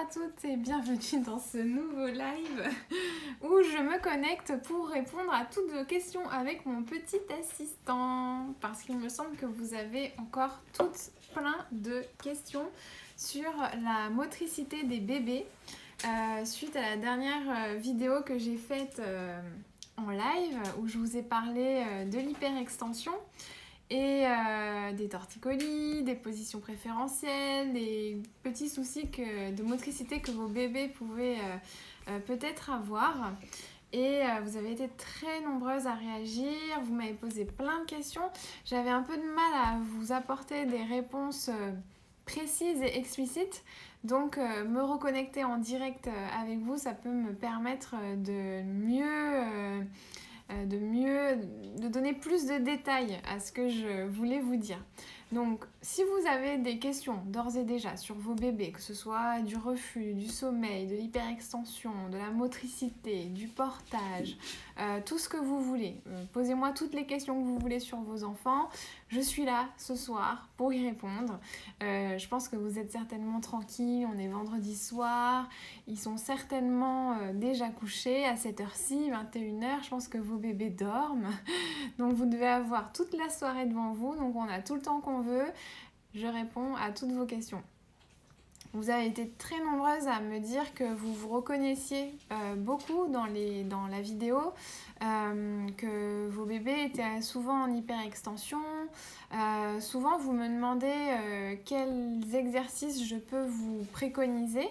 à toutes et bienvenue dans ce nouveau live où je me connecte pour répondre à toutes vos questions avec mon petit assistant parce qu'il me semble que vous avez encore toutes plein de questions sur la motricité des bébés suite à la dernière vidéo que j'ai faite en live où je vous ai parlé de l'hyperextension et des torticolis, des positions préférentielles, des petits soucis de motricité que vos bébés pouvaient peut-être avoir. Et vous avez été très nombreuses à réagir, vous m'avez posé plein de questions. J'avais un peu de mal à vous apporter des réponses précises et explicites. Donc me reconnecter en direct avec vous, ça peut me permettre de donner plus de détails à ce que je voulais vous dire. Donc, si vous avez des questions d'ores et déjà sur vos bébés, que ce soit du reflux, du sommeil, de l'hyperextension, de la motricité, du portage, tout ce que vous voulez, posez-moi toutes les questions que vous voulez sur vos enfants. Je suis là ce soir pour y répondre. Je pense que vous êtes certainement tranquilles, on est vendredi soir, ils sont certainement déjà couchés à cette heure-ci, 21h, je pense que vos bébés dorment. Donc vous devez avoir toute la soirée devant vous, donc on a tout le temps qu'on veut. Je réponds à toutes vos questions. Vous avez été très nombreuses à me dire que vous vous reconnaissiez beaucoup dans la vidéo, que vos bébés étaient souvent en hyperextension. Souvent, vous me demandez quels exercices je peux vous préconiser.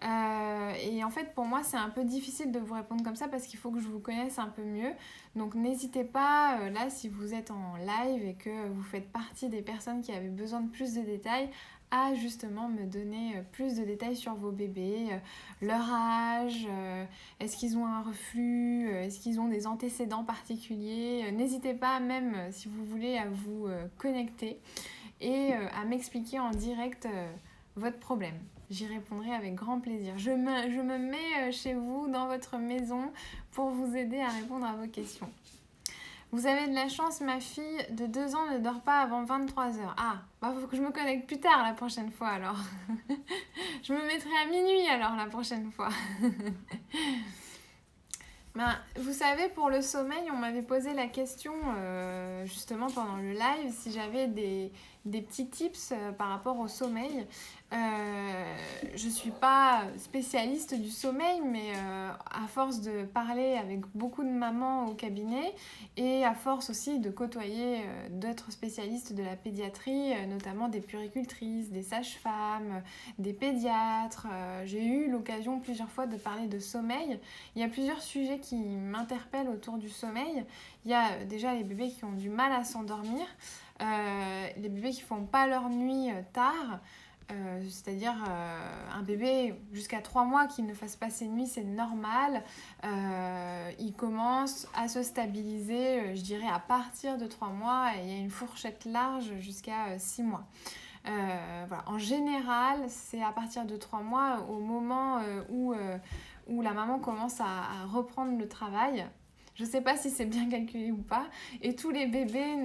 Et en fait, pour moi, c'est un peu difficile de vous répondre comme ça parce qu'il faut que je vous connaisse un peu mieux. Donc, n'hésitez pas, là, si vous êtes en live et que vous faites partie des personnes qui avaient besoin de plus de détails, à justement me donner plus de détails sur vos bébés, leur âge, est-ce qu'ils ont un reflux, est-ce qu'ils ont des antécédents particuliers. N'hésitez pas même, si vous voulez, à vous connecter et à m'expliquer en direct votre problème. J'y répondrai avec grand plaisir. Je me mets chez vous, dans votre maison, pour vous aider à répondre à vos questions. Vous avez de la chance, ma fille de 2 ans ne dort pas avant 23h. Ah, bah faut que je me connecte plus tard la prochaine fois alors. Je me mettrai à minuit alors la prochaine fois. Ben, vous savez, pour le sommeil, on m'avait posé la question justement pendant le live si j'avais des petits tips par rapport au sommeil. Je ne suis pas spécialiste du sommeil, mais à force de parler avec beaucoup de mamans au cabinet et à force aussi de côtoyer d'autres spécialistes de la pédiatrie, notamment des puéricultrices, des sages-femmes, des pédiatres, j'ai eu l'occasion plusieurs fois de parler de sommeil. Il y a plusieurs sujets qui m'interpellent autour du sommeil. Il y a déjà les bébés qui ont du mal à s'endormir, les bébés qui ne font pas leur nuit tard, c'est-à-dire un bébé jusqu'à 3 mois qui ne fasse pas ses nuits, c'est normal. Il commence à se stabiliser, je dirais, à partir de 3 mois, et il y a une fourchette large jusqu'à 6 mois. Voilà. En général, c'est à partir de 3 mois, au moment où la maman commence à reprendre le travail. Je ne sais pas si c'est bien calculé ou pas. Et tous les bébés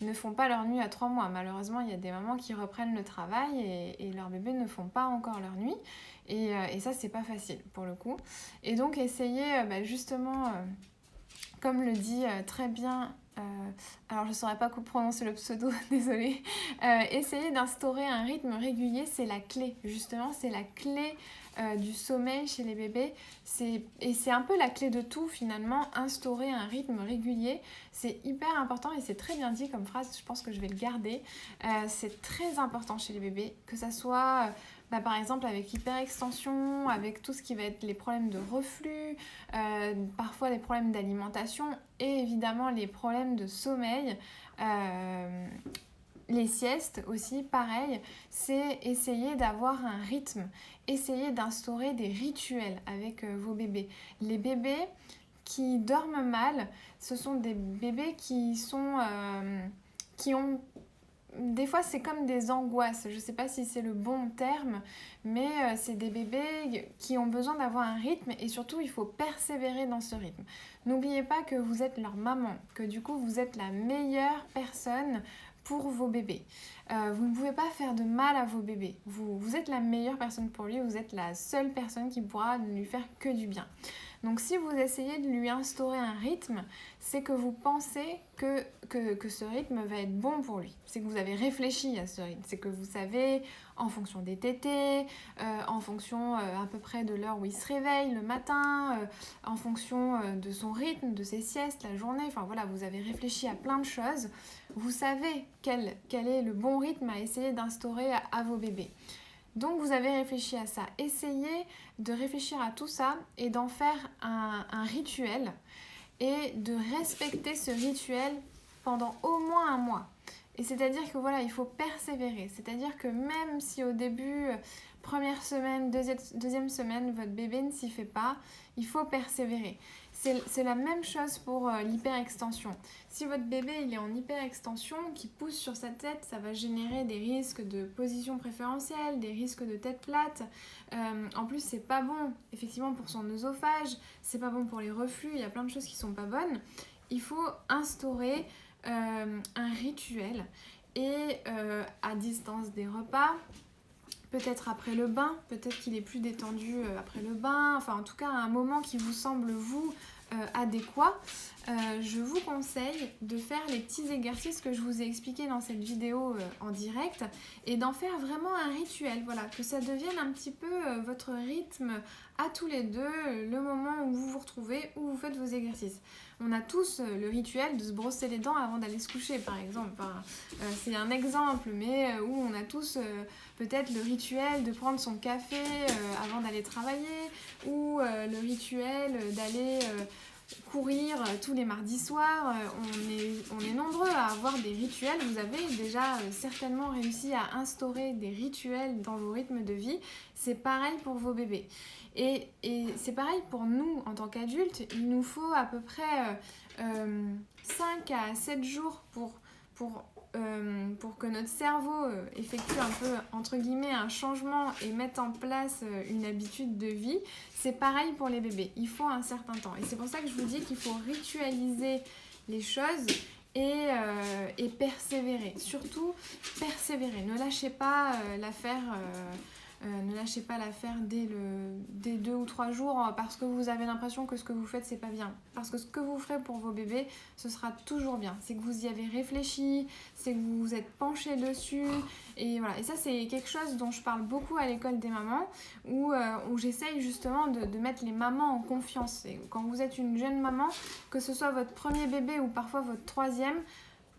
ne font pas leur nuit à 3 mois. Malheureusement, il y a des mamans qui reprennent le travail et leurs bébés ne font pas encore leur nuit. Et ça, c'est pas facile pour le coup. Et donc, essayez justement, comme le dit très bien... alors je ne saurais pas prononcer le pseudo, désolée. Essayer d'instaurer un rythme régulier, c'est la clé. Justement, c'est la clé du sommeil chez les bébés. Et c'est un peu la clé de tout finalement, instaurer un rythme régulier. C'est hyper important et c'est très bien dit comme phrase, je pense que je vais le garder. C'est très important chez les bébés, que ça soit... par exemple avec l'hyperextension, avec tout ce qui va être les problèmes de reflux, parfois les problèmes d'alimentation et évidemment les problèmes de sommeil. Les siestes aussi, pareil, c'est essayer d'avoir un rythme, essayer d'instaurer des rituels avec vos bébés. Les bébés qui dorment mal, ce sont des bébés qui ont... Des fois, c'est comme des angoisses. Je ne sais pas si c'est le bon terme, mais c'est des bébés qui ont besoin d'avoir un rythme et surtout, il faut persévérer dans ce rythme. N'oubliez pas que vous êtes leur maman, que du coup, vous êtes la meilleure personne pour vos bébés. Vous ne pouvez pas faire de mal à vos bébés. Vous êtes la meilleure personne pour lui, vous êtes la seule personne qui pourra ne lui faire que du bien. Donc si vous essayez de lui instaurer un rythme, c'est que vous pensez que ce rythme va être bon pour lui. C'est que vous avez réfléchi à ce rythme. C'est que vous savez, en fonction des tétés, en fonction à peu près de l'heure où il se réveille le matin, en fonction de son rythme, de ses siestes, la journée. Enfin voilà, vous avez réfléchi à plein de choses. Vous savez quel est le bon rythme à essayer d'instaurer à vos bébés. Donc vous avez réfléchi à ça. Essayez de réfléchir à tout ça et d'en faire un rituel et de respecter ce rituel pendant au moins un mois. Et c'est-à-dire que voilà, il faut persévérer. C'est-à-dire que même si au début, première semaine, deuxième semaine, votre bébé ne s'y fait pas, il faut persévérer. C'est la même chose pour l'hyperextension. Si votre bébé il est en hyperextension, qui pousse sur sa tête, ça va générer des risques de position préférentielle, des risques de tête plate. En plus, c'est pas bon, effectivement, pour son œsophage, c'est pas bon pour les reflux, il y a plein de choses qui sont pas bonnes. Il faut instaurer un rituel et à distance des repas, peut-être après le bain, peut-être qu'il est plus détendu après le bain, enfin en tout cas à un moment qui vous semble vous adéquat, je vous conseille de faire les petits exercices que je vous ai expliqués dans cette vidéo en direct et d'en faire vraiment un rituel, voilà, que ça devienne un petit peu votre rythme à tous les deux, le moment où vous vous retrouvez, où vous faites vos exercices. On a tous le rituel de se brosser les dents avant d'aller se coucher, par exemple. Enfin, c'est un exemple, mais où on a tous peut-être le rituel de prendre son café avant d'aller travailler, ou le rituel d'aller courir tous les mardis soirs. On est nombreux à avoir des rituels. Vous avez déjà certainement réussi à instaurer des rituels dans vos rythmes de vie. C'est pareil pour vos bébés. Et c'est pareil pour nous en tant qu'adultes. Il nous faut à peu près 5 à 7 jours pour que notre cerveau effectue un peu, entre guillemets, un changement et mette en place une habitude de vie. C'est pareil pour les bébés. Il faut un certain temps. Et c'est pour ça que je vous dis qu'il faut ritualiser les choses et persévérer. Surtout, persévérer. Ne lâchez pas l'affaire... ne lâchez pas l'affaire dès 2 ou 3 jours parce que vous avez l'impression que ce que vous faites c'est pas bien. Parce que ce que vous ferez pour vos bébés, ce sera toujours bien. C'est que vous y avez réfléchi, c'est que vous vous êtes penché dessus. Et voilà. Et ça c'est quelque chose dont je parle beaucoup à l'école des mamans où j'essaye justement de mettre les mamans en confiance. Et quand vous êtes une jeune maman, que ce soit votre premier bébé ou parfois votre troisième,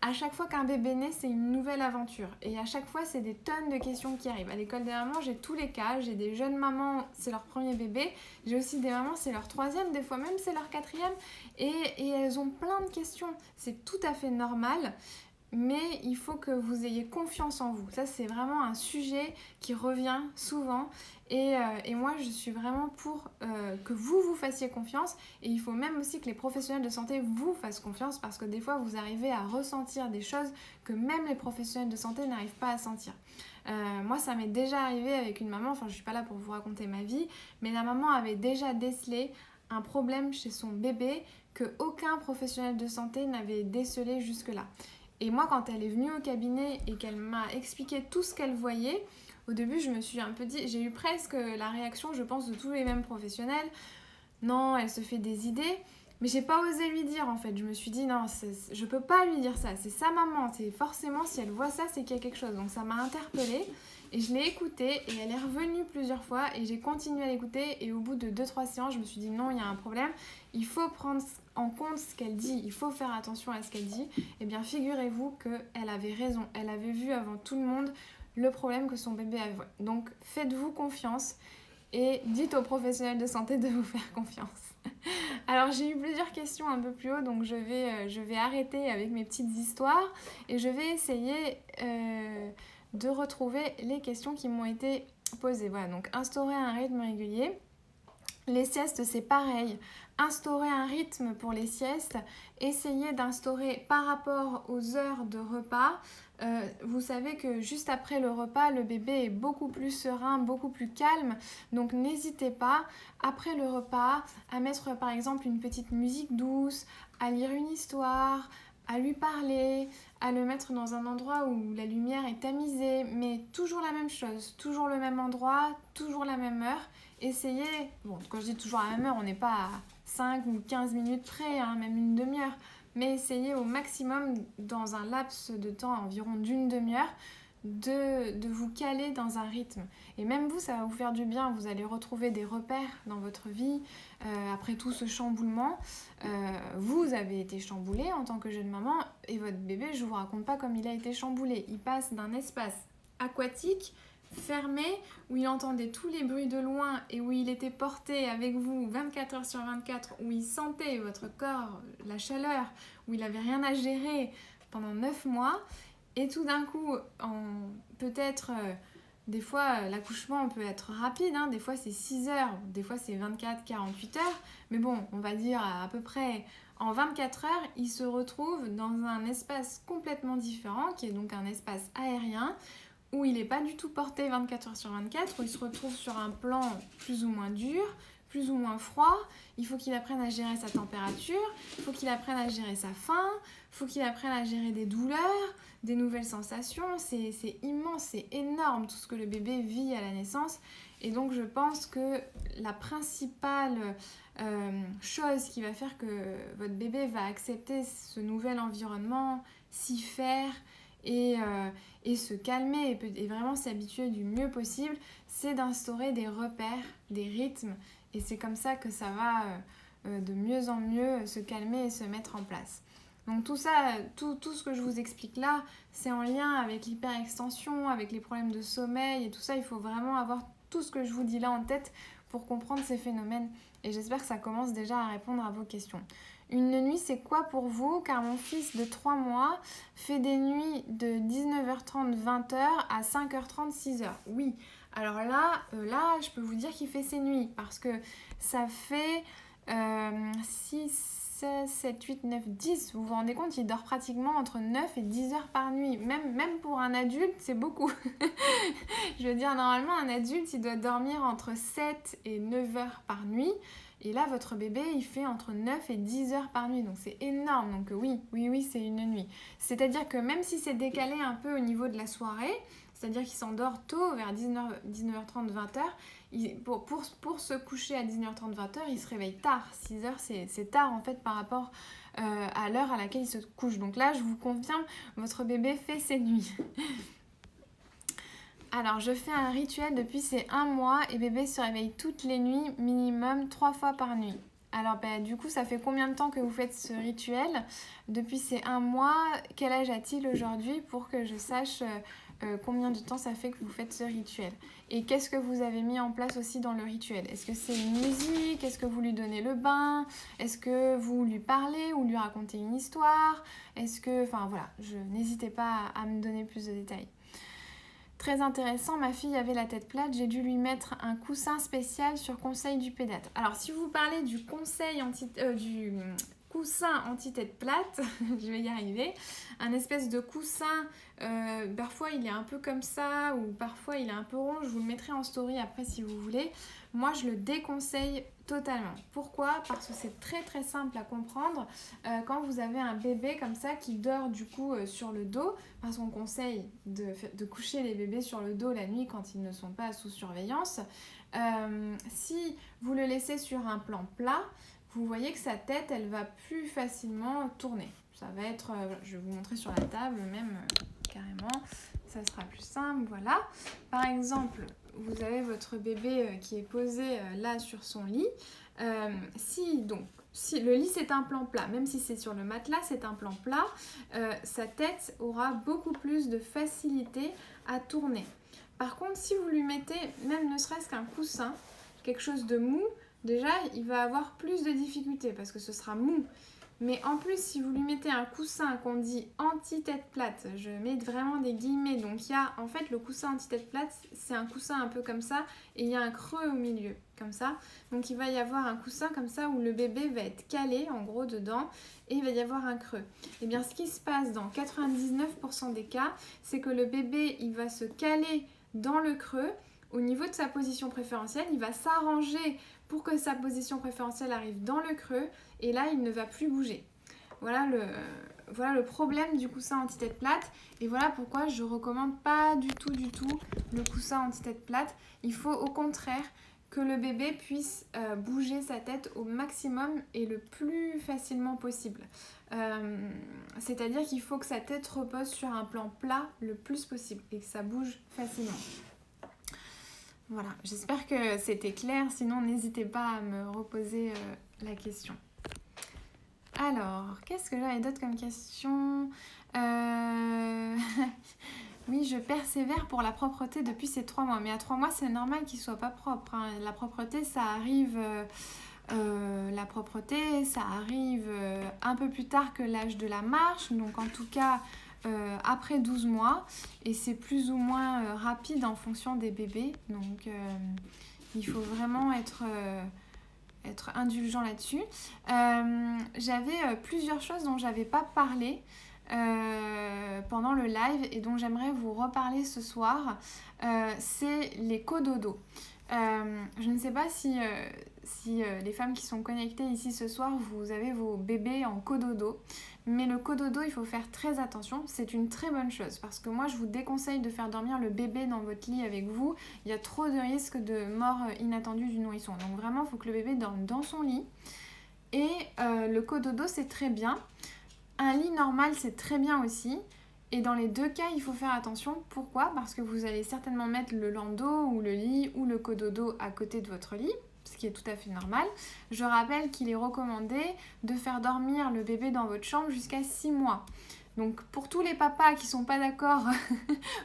à chaque fois qu'un bébé naît, c'est une nouvelle aventure. Et à chaque fois, c'est des tonnes de questions qui arrivent. À l'école des mamans, j'ai tous les cas. J'ai des jeunes mamans, c'est leur premier bébé. J'ai aussi des mamans, c'est leur troisième. Des fois même, c'est leur quatrième. Et elles ont plein de questions. C'est tout à fait normal. Mais il faut que vous ayez confiance en vous. Ça, c'est vraiment un sujet qui revient souvent. Et moi, je suis vraiment pour que vous fassiez confiance. Et il faut même aussi que les professionnels de santé vous fassent confiance parce que des fois, vous arrivez à ressentir des choses que même les professionnels de santé n'arrivent pas à sentir. Moi, ça m'est déjà arrivé avec une maman. Enfin, je ne suis pas là pour vous raconter ma vie. Mais la maman avait déjà décelé un problème chez son bébé qu'aucun professionnel de santé n'avait décelé jusque-là. Et moi, quand elle est venue au cabinet et qu'elle m'a expliqué tout ce qu'elle voyait, au début, je me suis un peu dit, j'ai eu presque la réaction, je pense, de tous les mêmes professionnels. Non, elle se fait des idées, mais j'ai pas osé lui dire en fait. Je me suis dit, non, je peux pas lui dire ça, c'est sa maman. C'est forcément, si elle voit ça, c'est qu'il y a quelque chose. Donc ça m'a interpellée et je l'ai écoutée et elle est revenue plusieurs fois et j'ai continué à l'écouter. Et au bout de 2-3 séances, je me suis dit, non, il y a un problème. Il faut prendre en compte ce qu'elle dit, il faut faire attention à ce qu'elle dit. Eh bien, figurez-vous qu'elle avait raison. Elle avait vu avant tout le monde le problème que son bébé avait. Donc, faites-vous confiance et dites aux professionnels de santé de vous faire confiance. Alors, j'ai eu plusieurs questions un peu plus haut, donc je vais arrêter avec mes petites histoires et je vais essayer de retrouver les questions qui m'ont été posées. Voilà, donc instaurer un rythme régulier. Les siestes, c'est pareil. Instaurer un rythme pour les siestes, essayez d'instaurer par rapport aux heures de repas. Vous savez que juste après le repas, le bébé est beaucoup plus serein, beaucoup plus calme. Donc n'hésitez pas, après le repas, à mettre par exemple une petite musique douce, à lire une histoire, à lui parler, à le mettre dans un endroit où la lumière est tamisée, mais toujours la même chose, toujours le même endroit, toujours la même heure. Essayez, bon, quand je dis toujours la même heure, on n'est pas à 5 ou 15 minutes près, hein, même une demi-heure, mais essayez au maximum, dans un laps de temps environ d'une demi-heure, de vous caler dans un rythme. Et même vous, ça va vous faire du bien, vous allez retrouver des repères dans votre vie, après tout ce chamboulement. Vous avez été chamboulé en tant que jeune maman, et votre bébé, je ne vous raconte pas comme il a été chamboulé. Il passe d'un espace aquatique, fermé, où il entendait tous les bruits de loin et où il était porté avec vous 24 heures sur 24, où il sentait votre corps, la chaleur, où il n'avait rien à gérer pendant 9 mois. Et tout d'un coup, peut-être, des fois, l'accouchement peut être rapide, hein, des fois c'est 6 heures, des fois c'est 24-48 heures, mais bon, on va dire à peu près en 24 heures, il se retrouve dans un espace complètement différent, qui est donc un espace aérien, où il n'est pas du tout porté 24 heures sur 24, où il se retrouve sur un plan plus ou moins dur, plus ou moins froid. Il faut qu'il apprenne à gérer sa température, il faut qu'il apprenne à gérer sa faim, il faut qu'il apprenne à gérer des douleurs, des nouvelles sensations. C'est immense, c'est énorme tout ce que le bébé vit à la naissance. Et donc je pense que la principale chose qui va faire que votre bébé va accepter ce nouvel environnement, s'y faire et se calmer et vraiment s'habituer du mieux possible, c'est d'instaurer des repères, des rythmes. Et c'est comme ça que ça va de mieux en mieux se calmer et se mettre en place. Donc tout ça, tout ce que je vous explique là, c'est en lien avec l'hyperextension, avec les problèmes de sommeil et tout ça. Il faut vraiment avoir tout ce que je vous dis là en tête pour comprendre ces phénomènes. Et j'espère que ça commence déjà à répondre à vos questions. Une nuit, c'est quoi pour vous? Car mon fils de 3 mois fait des nuits de 19h30, 20h à 5h30, 6h. Oui, alors là, je peux vous dire qu'il fait ses nuits parce que ça fait 6, 7, 8, 9, 10. Vous vous rendez compte, il dort pratiquement entre 9 et 10 heures par nuit. Même pour un adulte, c'est beaucoup. Je veux dire, normalement, un adulte, il doit dormir entre 7 et 9 heures par nuit. Et là, votre bébé, il fait entre 9 et 10 heures par nuit. Donc, c'est énorme. Donc, oui, c'est une nuit. C'est-à-dire que même si c'est décalé un peu au niveau de la soirée, c'est-à-dire qu'il s'endort tôt, vers 19h30, 20h, pour se coucher à 19h30, 20h, il se réveille tard. 6h, c'est tard, en fait, par rapport à l'heure à laquelle il se couche. Donc là, je vous confirme, votre bébé fait ses nuits. Alors, je fais un rituel depuis ces 1 mois et bébé se réveille toutes les nuits, minimum 3 fois par nuit. Alors, du coup, ça fait combien de temps que vous faites ce rituel? Depuis ces 1 mois, quel âge a-t-il aujourd'hui pour que je sache combien de temps ça fait que vous faites ce rituel? Et qu'est-ce que vous avez mis en place aussi dans le rituel? Est-ce que c'est une musique? Est-ce que vous lui donnez le bain? Est-ce que vous lui parlez ou lui racontez une histoire? Enfin voilà, n'hésitez pas à me donner plus de détails. Très intéressant, ma fille avait la tête plate, j'ai dû lui mettre un coussin spécial sur conseil du pédiatre. Alors si vous parlez du du coussin anti-tête plate, je vais y arriver, un espèce de coussin, parfois il est un peu comme ça ou parfois il est un peu rond, je vous le mettrai en story après si vous voulez. Moi je le déconseille totalement. Pourquoi? Parce que c'est très très simple à comprendre quand vous avez un bébé comme ça qui dort du coup sur le dos, parce qu'on conseille de coucher les bébés sur le dos la nuit quand ils ne sont pas sous surveillance. Si vous le laissez sur un plan plat, vous voyez que sa tête elle va plus facilement tourner. Ça va être, je vais vous montrer sur la table même carrément, ça sera plus simple, voilà. Par exemple, vous avez votre bébé qui est posé là sur son lit. Si le lit c'est un plan plat, même si c'est sur le matelas c'est un plan plat, sa tête aura beaucoup plus de facilité à tourner. Par contre, si vous lui mettez même ne serait-ce qu'un coussin, quelque chose de mou, déjà il va avoir plus de difficultés parce que ce sera mou. Mais en plus, si vous lui mettez un coussin qu'on dit anti-tête plate, je mets vraiment des guillemets, donc il y a en fait le coussin anti-tête plate, c'est un coussin un peu comme ça, et il y a un creux au milieu, comme ça. Donc il va y avoir un coussin comme ça où le bébé va être calé en gros dedans, et il va y avoir un creux. Et bien ce qui se passe dans 99% des cas, c'est que le bébé il va se caler dans le creux, au niveau de sa position préférentielle, il va s'arranger pour que sa position préférentielle arrive dans le creux et là il ne va plus bouger. Voilà voilà le problème du coussin anti-tête plate. Et voilà pourquoi je recommande pas du tout le coussin anti-tête plate. Il faut au contraire que le bébé puisse bouger sa tête au maximum et le plus facilement possible. C'est-à-dire qu'il faut que sa tête repose sur un plan plat le plus possible et que ça bouge facilement. Voilà, j'espère que c'était clair, sinon n'hésitez pas à me reposer la question. Alors, qu'est-ce que j'avais d'autre comme question Oui, je persévère pour la propreté depuis ces 3 mois. Mais à 3 mois, c'est normal qu'il ne soit pas propre. Hein. La propreté, ça arrive... un peu plus tard que l'âge de la marche. Donc en tout cas, après 12 mois. Et c'est plus ou moins rapide en fonction des bébés. Donc il faut vraiment être indulgent là-dessus. J'avais plusieurs choses dont je n'avais pas parlé pendant le live et dont j'aimerais vous reparler ce soir. C'est les cododos. Je ne sais pas si les femmes qui sont connectées ici ce soir, vous avez vos bébés en cododo. Mais le cododo, il faut faire très attention. C'est une très bonne chose parce que moi, je vous déconseille de faire dormir le bébé dans votre lit avec vous. Il y a trop de risques de mort inattendue du nourrisson. Donc vraiment, il faut que le bébé dorme dans son lit. Et le cododo, c'est très bien. Un lit normal, c'est très bien aussi. Et dans les 2 cas, il faut faire attention. Pourquoi ? Parce que vous allez certainement mettre le landau ou le lit ou le cododo à côté de votre lit, ce qui est tout à fait normal. Je rappelle qu'il est recommandé de faire dormir le bébé dans votre chambre jusqu'à 6 mois. Donc pour tous les papas qui ne sont pas d'accord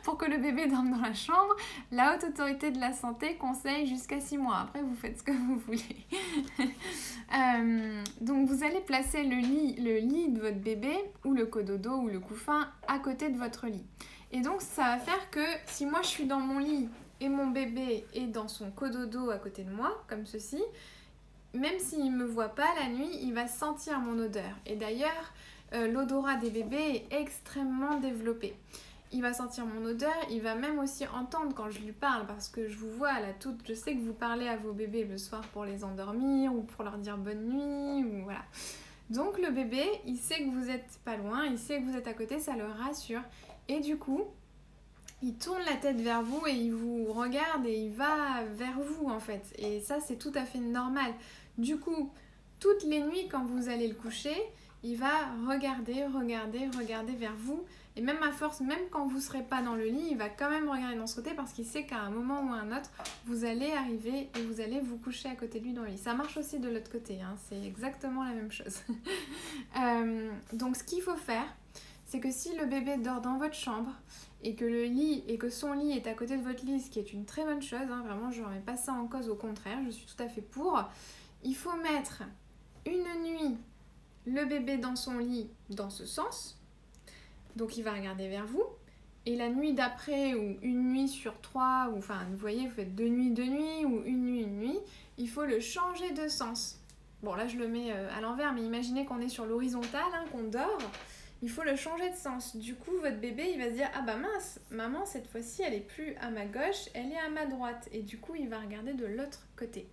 pour que le bébé dorme dans la chambre, la Haute Autorité de la Santé conseille jusqu'à 6 mois. Après, vous faites ce que vous voulez. Donc vous allez placer le lit de votre bébé ou le cododo ou le couffin à côté de votre lit. Et donc ça va faire que si moi je suis dans mon lit et mon bébé est dans son cododo à côté de moi, comme ceci, même s'il ne me voit pas la nuit, il va sentir mon odeur. Et d'ailleurs, l'odorat des bébés est extrêmement développé. Il va sentir mon odeur, il va même aussi entendre quand je lui parle, parce que je vous vois là toutes, je sais que vous parlez à vos bébés le soir pour les endormir ou pour leur dire bonne nuit, ou voilà. Donc le bébé, il sait que vous êtes pas loin, il sait que vous êtes à côté, ça le rassure. Et du coup, il tourne la tête vers vous et il vous regarde et il va vers vous en fait. Et ça, c'est tout à fait normal. Du coup, toutes les nuits quand vous allez le coucher, il va regarder vers vous. Et même à force, même quand vous ne serez pas dans le lit, il va quand même regarder dans ce côté parce qu'il sait qu'à un moment ou à un autre, vous allez arriver et vous allez vous coucher à côté de lui dans le lit. Ça marche aussi de l'autre côté, hein, c'est exactement la même chose. Donc ce qu'il faut faire, c'est que si le bébé dort dans votre chambre et que son lit est à côté de votre lit, ce qui est une très bonne chose, hein, vraiment je ne remets pas ça en cause, au contraire, je suis tout à fait pour, il faut mettre une nuit le bébé dans son lit dans ce sens. Donc il va regarder vers vous. Et la nuit d'après, ou une nuit sur 3, ou enfin vous voyez, vous faites 2 nuits, ou une nuit, il faut le changer de sens. Bon là je le mets à l'envers, mais imaginez qu'on est sur l'horizontale, hein, qu'on dort. Il faut le changer de sens. Du coup votre bébé il va se dire « Ah bah mince, maman cette fois-ci elle est plus à ma gauche, elle est à ma droite. » Et du coup il va regarder de l'autre côté.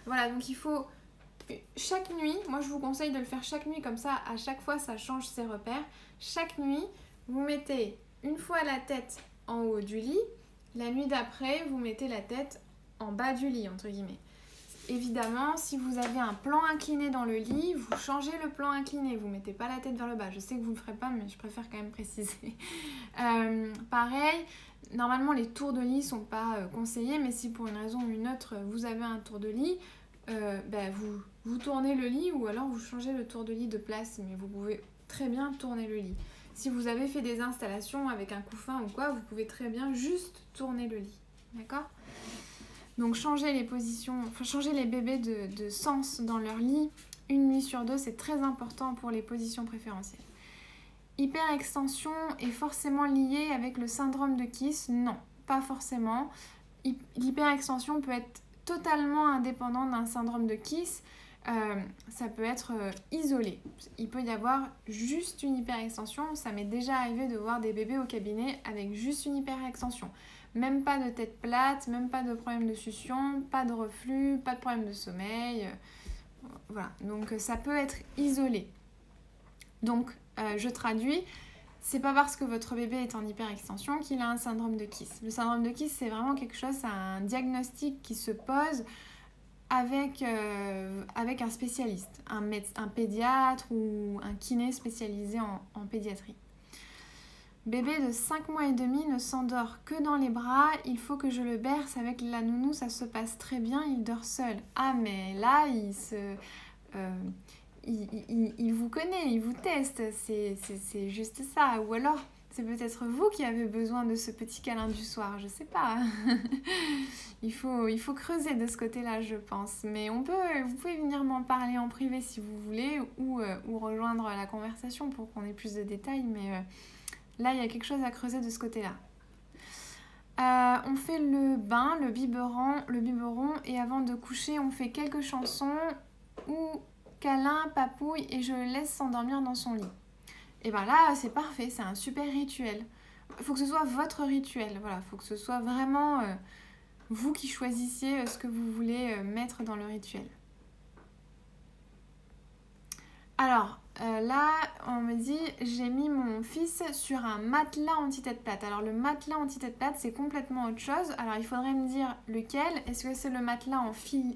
Voilà, donc il faut... Chaque nuit, moi je vous conseille de le faire chaque nuit, comme ça à chaque fois ça change ses repères. Chaque nuit, vous mettez une fois la tête en haut du lit, la nuit d'après, vous mettez la tête en bas du lit, entre guillemets. Évidemment, si vous avez un plan incliné dans le lit, vous changez le plan incliné, vous ne mettez pas la tête vers le bas. Je sais que vous ne le ferez pas, mais je préfère quand même préciser. Pareil, normalement les tours de lit ne sont pas conseillés, mais si pour une raison ou une autre, vous avez un tour de lit, vous tournez le lit ou alors vous changez le tour de lit de place, mais vous pouvez très bien tourner le lit. Si vous avez fait des installations avec un couffin ou quoi, vous pouvez très bien juste tourner le lit. D'accord ? Donc changer les positions, changer les bébés de sens dans leur lit une nuit sur 2, c'est très important pour les positions préférentielles. Hyperextension est forcément liée avec le syndrome de Kiss ? Non, pas forcément. L'hyperextension peut être totalement indépendant d'un syndrome de Kiss. Ça peut être isolé. Il peut y avoir juste une hyperextension. Ça m'est déjà arrivé de voir des bébés au cabinet avec juste une hyperextension. Même pas de tête plate, même pas de problème de succion, pas de reflux, pas de problème de sommeil. Voilà, donc ça peut être isolé. Donc Je traduis. C'est pas parce que votre bébé est en hyperextension qu'il a un syndrome de Kiss. Le syndrome de Kiss, c'est vraiment quelque chose, c'est un diagnostic qui se pose avec un spécialiste, un pédiatre ou un kiné spécialisé en pédiatrie. Bébé de 5 mois et demi ne s'endort que dans les bras, il faut que je le berce avec la nounou, ça se passe très bien, il dort seul. Ah mais là, il vous connaît, il vous teste, c'est juste ça. Ou alors, c'est peut-être vous qui avez besoin de ce petit câlin du soir, je sais pas. il faut creuser de ce côté-là, je pense. Mais vous pouvez venir m'en parler en privé si vous voulez, ou rejoindre la conversation pour qu'on ait plus de détails, mais là, il y a quelque chose à creuser de ce côté-là. On fait le bain, le biberon, et avant de coucher, on fait quelques chansons ou câlin, papouille, et je le laisse s'endormir dans son lit. Et bien là, c'est parfait, c'est un super rituel. Il faut que ce soit votre rituel, voilà, il faut que ce soit vraiment vous qui choisissiez ce que vous voulez mettre dans le rituel. Alors, là, on me dit, j'ai mis mon fils sur un matelas anti-tête plate. Alors, le matelas anti-tête plate, c'est complètement autre chose. Alors, il faudrait me dire lequel. Est-ce que c'est le matelas en filet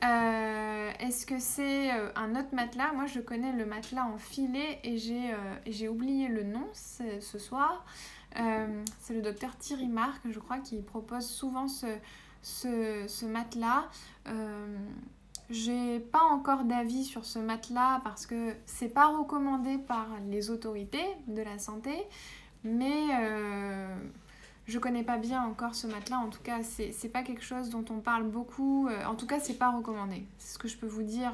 Est-ce que c'est un autre matelas? Moi, je connais le matelas en filet et j'ai oublié le nom ce soir. C'est le docteur Thierry Marc, je crois, qui propose souvent ce matelas. J'ai pas encore d'avis sur ce matelas parce que c'est pas recommandé par les autorités de la santé, mais je connais pas bien encore ce matelas. En tout cas, c'est pas quelque chose dont on parle beaucoup. En tout cas, c'est pas recommandé. C'est ce que je peux vous dire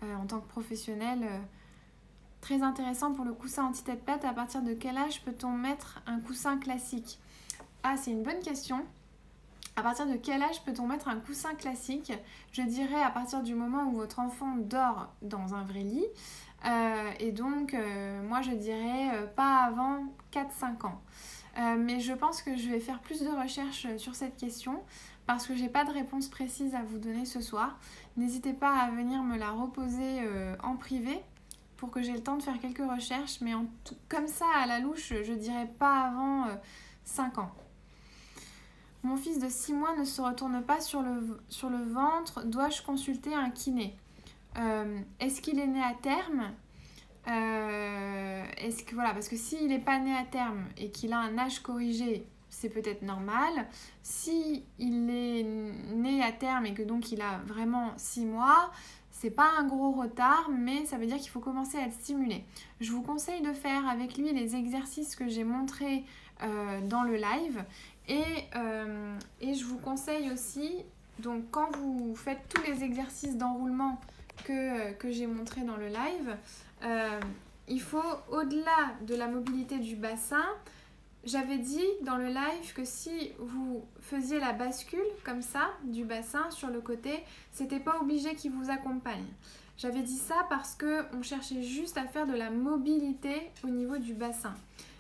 en tant que professionnel. Très intéressant pour le coussin anti-tête plate. À partir de quel âge peut-on mettre un coussin classique? Ah, c'est une bonne question. À partir de quel âge peut-on mettre un coussin classique? Je dirais à partir du moment où votre enfant dort dans un vrai lit. Et donc, moi, je dirais pas avant 4-5 ans. Mais je pense que je vais faire plus de recherches sur cette question parce que j'ai pas de réponse précise à vous donner ce soir. N'hésitez pas à venir me la reposer en privé pour que j'ai le temps de faire quelques recherches. Mais comme ça, à la louche, je dirais pas avant 5 ans. Mon fils de 6 mois ne se retourne pas sur le ventre. Dois-je consulter un kiné? Est-ce qu'il est né à terme? Parce que s'il n'est pas né à terme et qu'il a un âge corrigé, c'est peut-être normal. Si il est né à terme et que donc il a vraiment 6 mois, c'est pas un gros retard, mais ça veut dire qu'il faut commencer à être stimulé. Je vous conseille de faire avec lui les exercices que j'ai montrés dans le live. Et je vous conseille aussi, donc quand vous faites tous les exercices d'enroulement que j'ai montrés dans le live, il faut, au-delà de la mobilité du bassin, j'avais dit dans le live que si vous faisiez la bascule comme ça, du bassin sur le côté, c'était pas obligé qu'il vous accompagne. J'avais dit ça parce qu'on cherchait juste à faire de la mobilité au niveau du bassin.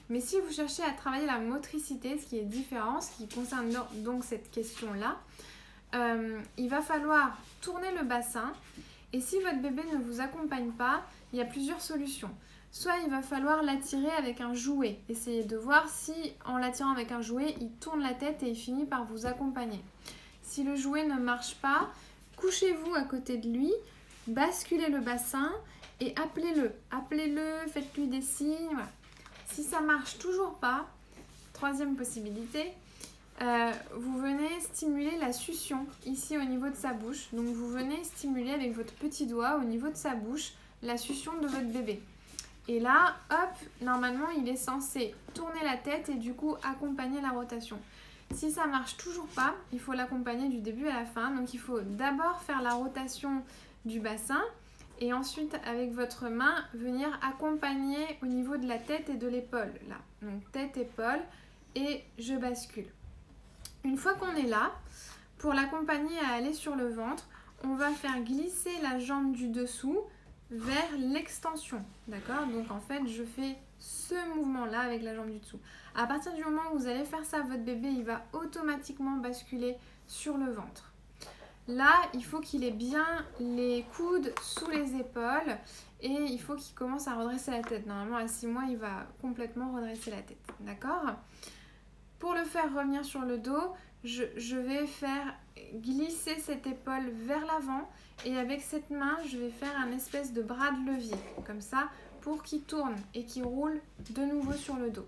Mais si vous cherchez à travailler la motricité, ce qui est différent, ce qui concerne donc cette question-là, il va falloir tourner le bassin. Et si votre bébé ne vous accompagne pas, il y a plusieurs solutions. Soit il va falloir l'attirer avec un jouet. Essayez de voir si en l'attirant avec un jouet, il tourne la tête et il finit par vous accompagner. Si le jouet ne marche pas, couchez-vous à côté de lui, basculez le bassin et appelez-le. Appelez-le, faites-lui des signes, voilà. Si ça marche toujours pas, troisième possibilité, vous venez stimuler la succion ici au niveau de sa bouche. Donc vous venez stimuler avec votre petit doigt au niveau de sa bouche la succion de votre bébé. Et là, hop, normalement il est censé tourner la tête et du coup accompagner la rotation. Si ça marche toujours pas, il faut l'accompagner du début à la fin. Donc il faut d'abord faire la rotation du bassin. Et ensuite, avec votre main, venir accompagner au niveau de la tête et de l'épaule. Là, donc tête, épaule, et je bascule. Une fois qu'on est là, pour l'accompagner à aller sur le ventre, on va faire glisser la jambe du dessous vers l'extension. D'accord? Donc en fait, je fais ce mouvement-là avec la jambe du dessous. À partir du moment où vous allez faire ça, votre bébé, il va automatiquement basculer sur le ventre. Là, il faut qu'il ait bien les coudes sous les épaules et il faut qu'il commence à redresser la tête. Normalement, à 6 mois, il va complètement redresser la tête. D'accord ? Pour le faire revenir sur le dos, je vais faire glisser cette épaule vers l'avant et avec cette main, je vais faire un espèce de bras de levier, comme ça, pour qu'il tourne et qu'il roule de nouveau sur le dos.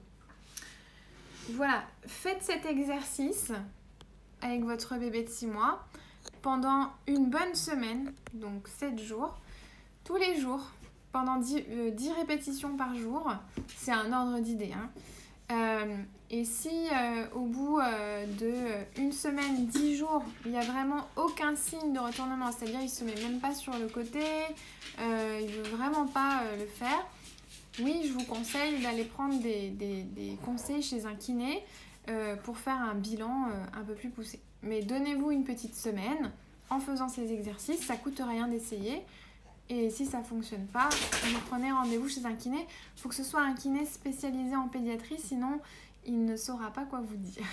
Voilà, faites cet exercice avec votre bébé de 6 mois pendant une bonne semaine, donc 7 jours, tous les jours, pendant 10 répétitions par jour. C'est un ordre d'idée, hein. Et si au bout d'une semaine, 10 jours, il n'y a vraiment aucun signe de retournement, c'est-à-dire il ne se met même pas sur le côté, il ne veut vraiment pas le faire, oui, je vous conseille d'aller prendre des conseils chez un kiné pour faire un bilan un peu plus poussé. Mais donnez-vous une petite semaine en faisant ces exercices, ça ne coûte rien d'essayer. Et si ça ne fonctionne pas, vous prenez rendez-vous chez un kiné. Il faut que ce soit un kiné spécialisé en pédiatrie, sinon il ne saura pas quoi vous dire.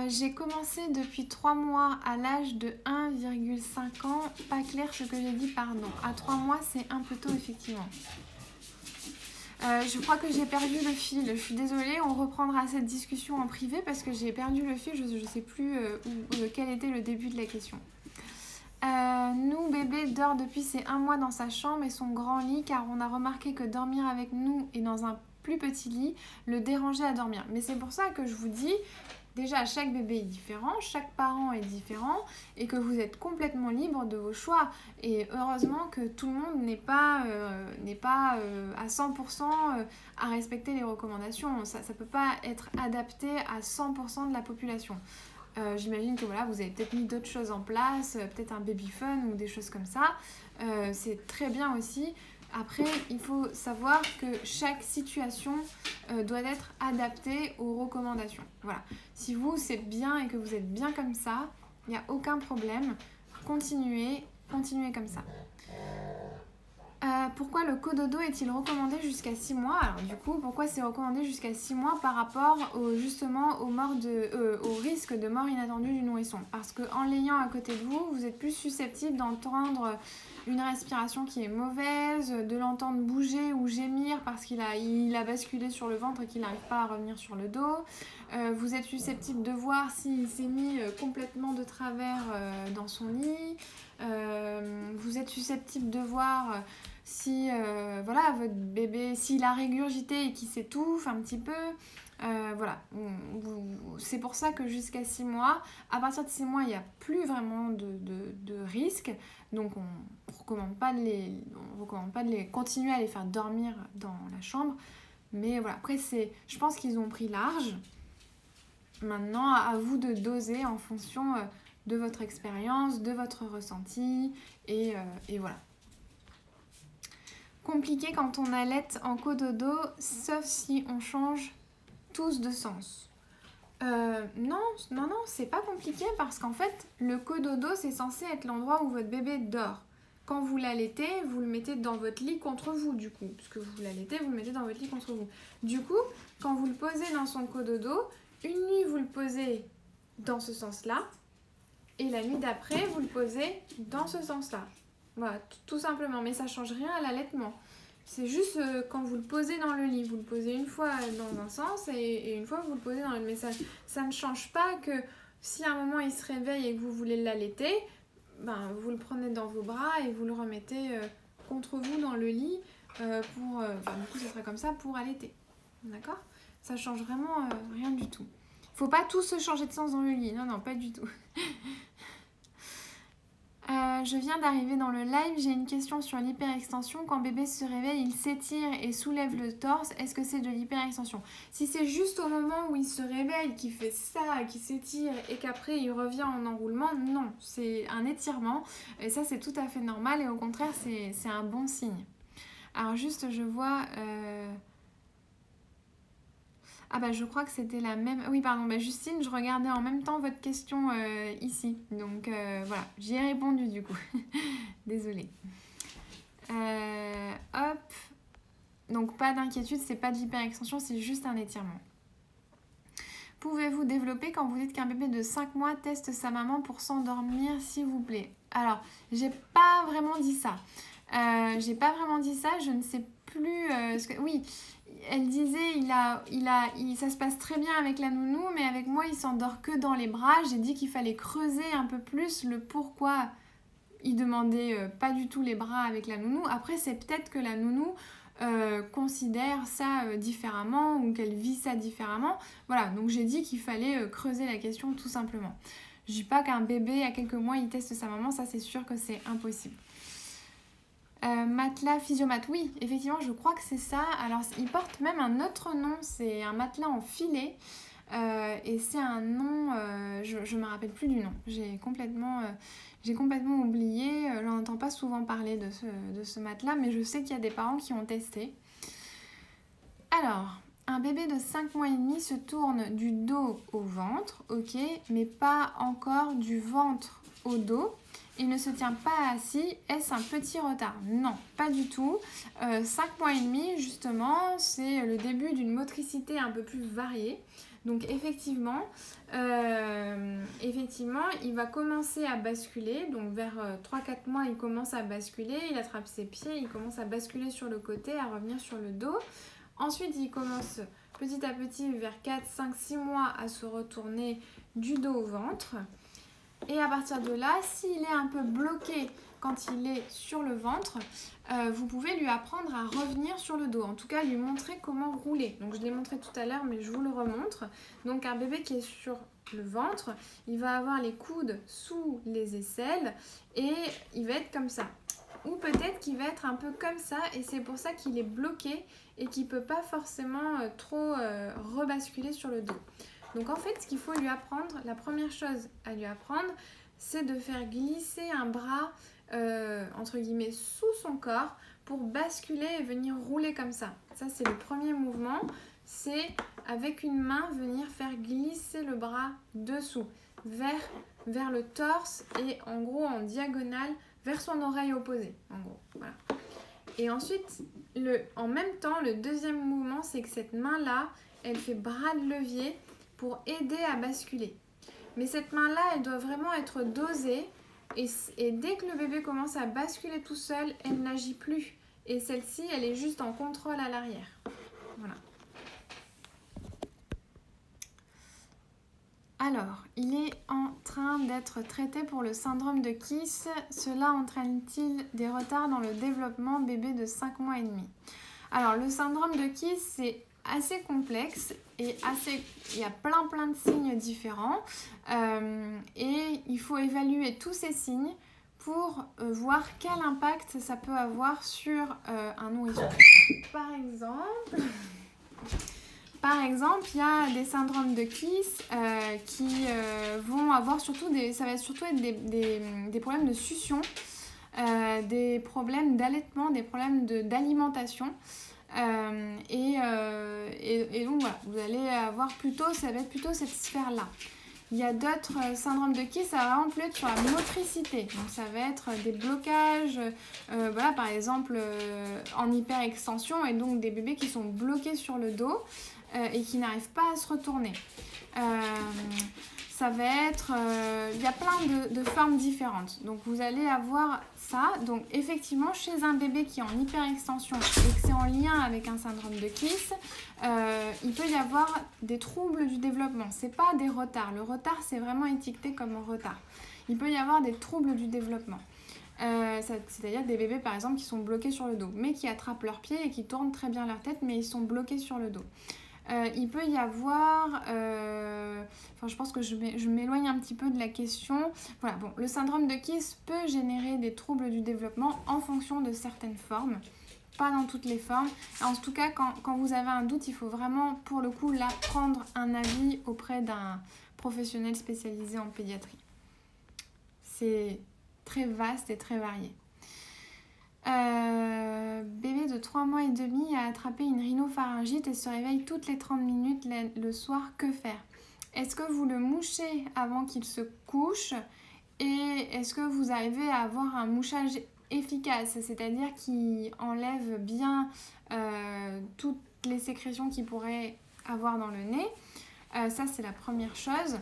J'ai commencé depuis 3 mois à l'âge de 1,5 ans. Pas clair ce que j'ai dit, pardon. À 3 mois, c'est un peu tôt, effectivement. Je crois que j'ai perdu le fil. Je suis désolée, on reprendra cette discussion en privé parce que j'ai perdu le fil. Je ne sais plus quel était le début de la question. Nous, bébé dort depuis ses 1 mois dans sa chambre et son grand lit car on a remarqué que dormir avec nous et dans un plus petit lit le dérangeait à dormir. Mais c'est pour ça que je vous dis, déjà chaque bébé est différent, chaque parent est différent et que vous êtes complètement libre de vos choix. Et heureusement que tout le monde n'est pas à 100% à respecter les recommandations. Ça ne peut pas être adapté à 100% de la population. J'imagine que voilà, vous avez peut-être mis d'autres choses en place, peut-être un baby fun ou des choses comme ça. C'est très bien aussi. Après, il faut savoir que chaque situation doit être adaptée aux recommandations. Voilà. Si vous, c'est bien et que vous êtes bien comme ça, il n'y a aucun problème. Continuez comme ça. Pourquoi le cododo est-il recommandé jusqu'à 6 mois ? Alors du coup, pourquoi c'est recommandé jusqu'à 6 mois par rapport justement au risque de mort inattendue du nourrisson ? Parce qu'en l'ayant à côté de vous, vous êtes plus susceptible d'entendre une respiration qui est mauvaise, de l'entendre bouger ou gémir parce qu'il a basculé sur le ventre et qu'il n'arrive pas à revenir sur le dos. Vous êtes susceptible de voir s'il s'est mis complètement de travers dans son lit. Vous êtes susceptible de voir si votre bébé, s'il a régurgité et qu'il s'étouffe un petit peu. Voilà, c'est pour ça que jusqu'à 6 mois, à partir de 6 mois, il n'y a plus vraiment de risque. Donc on ne recommande pas de les continuer à les faire dormir dans la chambre. Mais voilà, après, je pense qu'ils ont pris large. Maintenant, à vous de doser en fonction de votre expérience, de votre ressenti. Et voilà. Compliqué quand on allaite en cododo, sauf si on change tous de sens. Non, c'est pas compliqué parce qu'en fait, le cododo, c'est censé être l'endroit où votre bébé dort. Quand vous l'allaitez, vous le mettez dans votre lit contre vous, du coup. Puisque vous l'allaitez, vous le mettez dans votre lit contre vous. Du coup, quand vous le posez dans son cododo, une nuit, vous le posez dans ce sens-là. Et la nuit d'après, vous le posez dans ce sens-là. Voilà, tout simplement. Mais ça ne change rien à l'allaitement. C'est juste quand vous le posez dans le lit, vous le posez une fois dans un sens et une fois vous le posez dans l'autre. Mais ça ne change pas que si à un moment il se réveille et que vous voulez l'allaiter, vous le prenez dans vos bras et vous le remettez contre vous dans le lit du coup ce sera comme ça pour allaiter. D'accord ? Ça change vraiment rien du tout. Faut pas tous se changer de sens dans le lit. Non, pas du tout. Je viens d'arriver dans le live, j'ai une question sur l'hyperextension. Quand bébé se réveille, il s'étire et soulève le torse. Est-ce que c'est de l'hyperextension ? Si c'est juste au moment où il se réveille, qu'il fait ça, qu'il s'étire et qu'après il revient en enroulement, non, c'est un étirement. Et ça, c'est tout à fait normal et au contraire, c'est un bon signe. Alors juste, je vois... je crois que c'était la même... Oui, pardon, Justine, je regardais en même temps votre question ici. Donc voilà, j'y ai répondu du coup. Désolée. Hop. Donc pas d'inquiétude, c'est pas de l'hyperextension, c'est juste un étirement. pouvez-vous développer quand vous dites qu'un bébé de 5 mois teste sa maman pour s'endormir, s'il vous plaît? Alors, j'ai pas vraiment dit ça. Je ne sais plus oui, elle disait ça se passe très bien avec la nounou, mais avec moi il s'endort que dans les bras. J'ai dit qu'il fallait creuser un peu plus le pourquoi il demandait pas du tout les bras avec la nounou. Après, c'est peut-être que la nounou considère ça différemment ou qu'elle vit ça différemment. Voilà, donc j'ai dit qu'il fallait creuser la question tout simplement. Je dis pas qu'un bébé à quelques mois il teste sa maman, ça c'est sûr que c'est impossible. Matelas physiomat, oui, effectivement, je crois que c'est ça. Alors, il porte même un autre nom, c'est un matelas en filet. Et c'est un nom, je me rappelle plus du nom. J'ai complètement oublié. J'en entends pas souvent parler de ce matelas, mais je sais qu'il y a des parents qui ont testé. Alors, un bébé de 5 mois et demi se tourne du dos au ventre, ok, mais pas encore du ventre au dos. Il ne se tient pas assis, est-ce un petit retard? Non, pas du tout. 5 mois et demi, justement, c'est le début d'une motricité un peu plus variée. Donc effectivement, il va commencer à basculer. Donc vers 3-4 mois, il commence à basculer, il attrape ses pieds, il commence à basculer sur le côté, à revenir sur le dos. Ensuite, il commence petit à petit vers 4, 5, 6 mois à se retourner du dos au ventre. Et à partir de là, s'il est un peu bloqué quand il est sur le ventre, vous pouvez lui apprendre à revenir sur le dos. En tout cas, lui montrer comment rouler. Donc je l'ai montré tout à l'heure, mais je vous le remontre. Donc un bébé qui est sur le ventre, il va avoir les coudes sous les aisselles et il va être comme ça. Ou peut-être qu'il va être un peu comme ça et c'est pour ça qu'il est bloqué et qu'il ne peut pas forcément trop rebasculer sur le dos. Donc en fait, ce qu'il faut lui apprendre, la première chose à lui apprendre, c'est de faire glisser un bras, entre guillemets, sous son corps pour basculer et venir rouler comme ça. Ça, c'est le premier mouvement. C'est avec une main venir faire glisser le bras dessous, vers le torse et en gros en diagonale vers son oreille opposée. En gros, voilà. Et ensuite, en même temps, le deuxième mouvement, c'est que cette main-là, elle fait bras de levier pour aider à basculer. Mais cette main-là, elle doit vraiment être dosée et dès que le bébé commence à basculer tout seul, elle n'agit plus. Et celle-ci, elle est juste en contrôle à l'arrière. Voilà. Alors, il est en train d'être traité pour le syndrome de Kiss. Cela entraîne-t-il des retards dans le développement bébé de 5 mois et demi? Alors, le syndrome de Kiss, c'est assez complexe et il y a plein de signes différents et il faut évaluer tous ces signes pour voir quel impact ça peut avoir sur un nourrisson. Par exemple, il y a des syndromes de Kiss qui vont avoir ça va surtout être des problèmes de succion, des problèmes d'allaitement, des problèmes d'alimentation. Et donc voilà, vous allez avoir ça va être plutôt cette sphère-là. Il y a d'autres syndromes de Kiss, ça va vraiment plus être sur la motricité. Donc ça va être des blocages, voilà, par exemple en hyperextension et donc des bébés qui sont bloqués sur le dos et qui n'arrivent pas à se retourner. Ça va être... il y a plein de formes différentes. Donc, vous allez avoir ça. Donc, effectivement, chez un bébé qui est en hyperextension et que c'est en lien avec un syndrome de Kiss, il peut y avoir des troubles du développement. Ce n'est pas des retards. Le retard, c'est vraiment étiqueté comme un retard. Il peut y avoir des troubles du développement. C'est-à-dire des bébés, par exemple, qui sont bloqués sur le dos, mais qui attrapent leurs pieds et qui tournent très bien leur tête, mais ils sont bloqués sur le dos. Il peut y avoir, je pense que je m'éloigne un petit peu de la question. Voilà, bon, le syndrome de Kiss peut générer des troubles du développement en fonction de certaines formes, pas dans toutes les formes. En tout cas, quand vous avez un doute, il faut vraiment, pour le coup, là, prendre un avis auprès d'un professionnel spécialisé en pédiatrie. C'est très vaste et très varié. Bébé de 3 mois et demi a attrapé une rhinopharyngite et se réveille toutes les 30 minutes le soir. Que faire? Est-ce que vous le mouchez avant qu'il se couche? Et est-ce que vous arrivez à avoir un mouchage efficace, c'est-à-dire qui enlève bien toutes les sécrétions qu'il pourrait avoir dans le nez? Ça, c'est la première chose.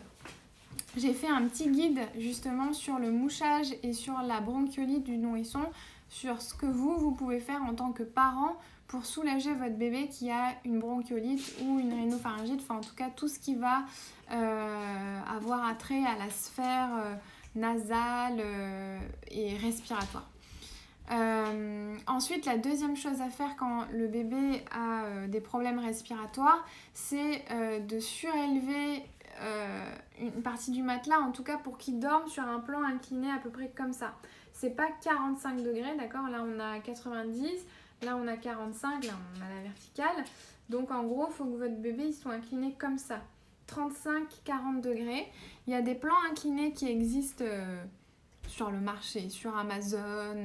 J'ai fait un petit guide justement sur le mouchage et sur la bronchiolite du nourrisson, sur ce que vous pouvez faire en tant que parent pour soulager votre bébé qui a une bronchiolite ou une rhinopharyngite, enfin en tout cas tout ce qui va avoir attrait à la sphère nasale et respiratoire. Ensuite, la deuxième chose à faire quand le bébé a des problèmes respiratoires, c'est de surélever une partie du matelas, en tout cas pour qu'il dorme sur un plan incliné à peu près comme ça. C'est pas 45 degrés, d'accord? Là on a 90, là on a 45, là on a la verticale. Donc en gros, il faut que votre bébé il soit incliné comme ça. 35-40 degrés. Il y a des plans inclinés qui existent sur le marché, sur Amazon,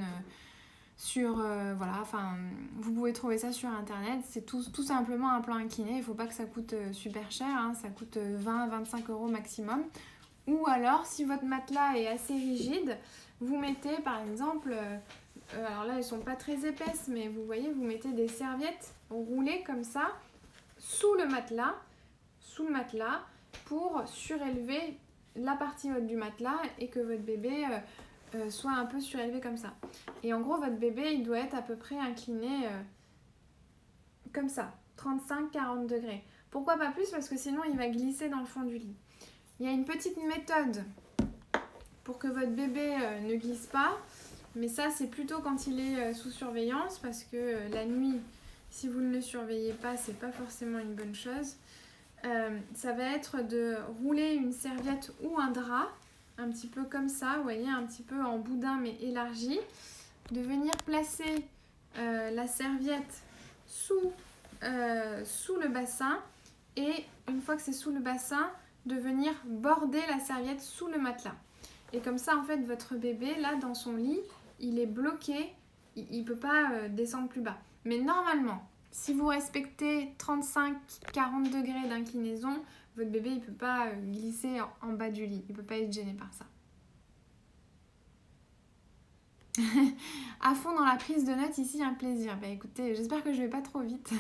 voilà, enfin, vous pouvez trouver ça sur internet. C'est tout simplement un plan incliné. Il ne faut pas que ça coûte super cher, hein, ça coûte 20-25 € maximum. Ou alors, si votre matelas est assez rigide, vous mettez par exemple, alors là elles sont pas très épaisses, mais vous voyez, vous mettez des serviettes roulées comme ça sous le matelas pour surélever la partie haute du matelas et que votre bébé soit un peu surélevé comme ça. Et en gros, votre bébé, il doit être à peu près incliné comme ça, 35-40 degrés. Pourquoi pas plus? Parce que sinon, il va glisser dans le fond du lit. Il y a une petite méthode pour que votre bébé ne glisse pas, mais ça, c'est plutôt quand il est sous surveillance, parce que la nuit, si vous ne le surveillez pas, c'est pas forcément une bonne chose. Ça va être de rouler une serviette ou un drap, un petit peu comme ça, vous voyez, un petit peu en boudin mais élargi, de venir placer la serviette sous le bassin, et une fois que c'est sous le bassin, de venir border la serviette sous le matelas. Et comme ça, en fait, votre bébé, là, dans son lit, il est bloqué, il ne peut pas descendre plus bas. Mais normalement, si vous respectez 35-40 degrés d'inclinaison, votre bébé il ne peut pas glisser en bas du lit. Il ne peut pas être gêné par ça. À fond dans la prise de notes, ici un plaisir. Bah écoutez, j'espère que je ne vais pas trop vite.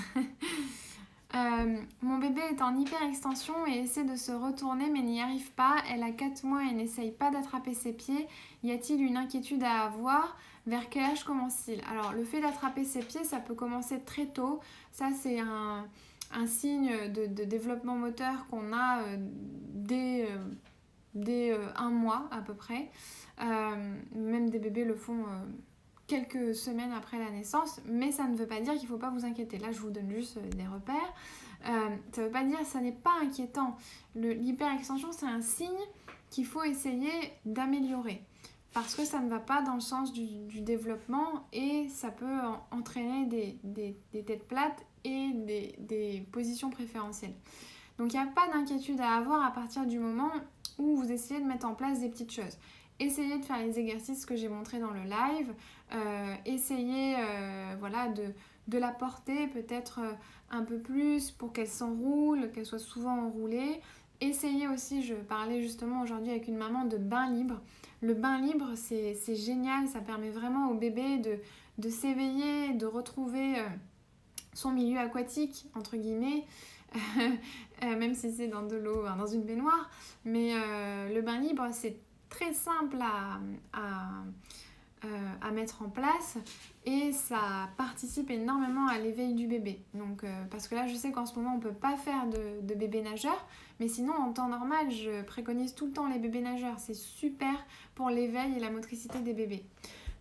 Mon bébé est en hyperextension et essaie de se retourner mais n'y arrive pas. Elle a 4 mois et n'essaye pas d'attraper ses pieds. Y a-t-il une inquiétude à avoir? Vers quel âge commence-t-il? Alors le fait d'attraper ses pieds, ça peut commencer très tôt. Ça c'est un signe de développement moteur qu'on a dès 1 mois à peu près. Même des bébés le font quelques semaines après la naissance, mais ça ne veut pas dire qu'il ne faut pas vous inquiéter. Là, je vous donne juste des repères. Ça ne veut pas dire que ça n'est pas inquiétant. L'hyperextension, c'est un signe qu'il faut essayer d'améliorer parce que ça ne va pas dans le sens du développement et ça peut entraîner des têtes plates et des positions préférentielles. Donc, il n'y a pas d'inquiétude à avoir à partir du moment où vous essayez de mettre en place des petites choses. Essayez de faire les exercices que j'ai montrés dans le live. Essayez voilà, de la porter peut-être un peu plus pour qu'elle s'enroule, qu'elle soit souvent enroulée. Essayez aussi, je parlais justement aujourd'hui avec une maman de bain libre. Le bain libre, c'est génial, ça permet vraiment au bébé de s'éveiller, de retrouver son milieu aquatique, entre guillemets, même si c'est dans de l'eau, dans une baignoire. Mais le bain libre, c'est très simple à mettre en place et ça participe énormément à l'éveil du bébé. Donc, parce que là, je sais qu'en ce moment, on ne peut pas faire de bébé nageur, mais sinon, en temps normal, je préconise tout le temps les bébés nageurs. C'est super pour l'éveil et la motricité des bébés.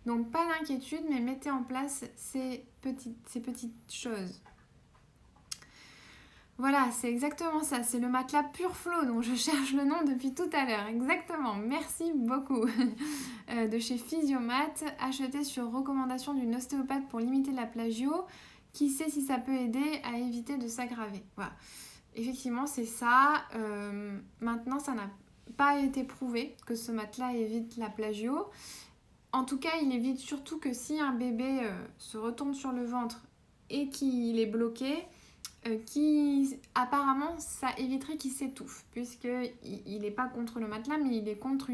Donc, pas d'inquiétude, mais mettez en place ces petites choses. Voilà, c'est exactement ça, c'est le matelas Pure Flow dont je cherche le nom depuis tout à l'heure, exactement, merci beaucoup. De chez Physiomat, acheté sur recommandation d'une ostéopathe pour limiter la plagio, qui sait si ça peut aider à éviter de s'aggraver. Voilà, effectivement c'est ça, maintenant ça n'a pas été prouvé que ce matelas évite la plagio. En tout cas, il évite surtout que si un bébé se retourne sur le ventre et qu'il est bloqué, qui apparemment ça éviterait qu'il s'étouffe puisqu'il n'est pas contre le matelas mais il est contre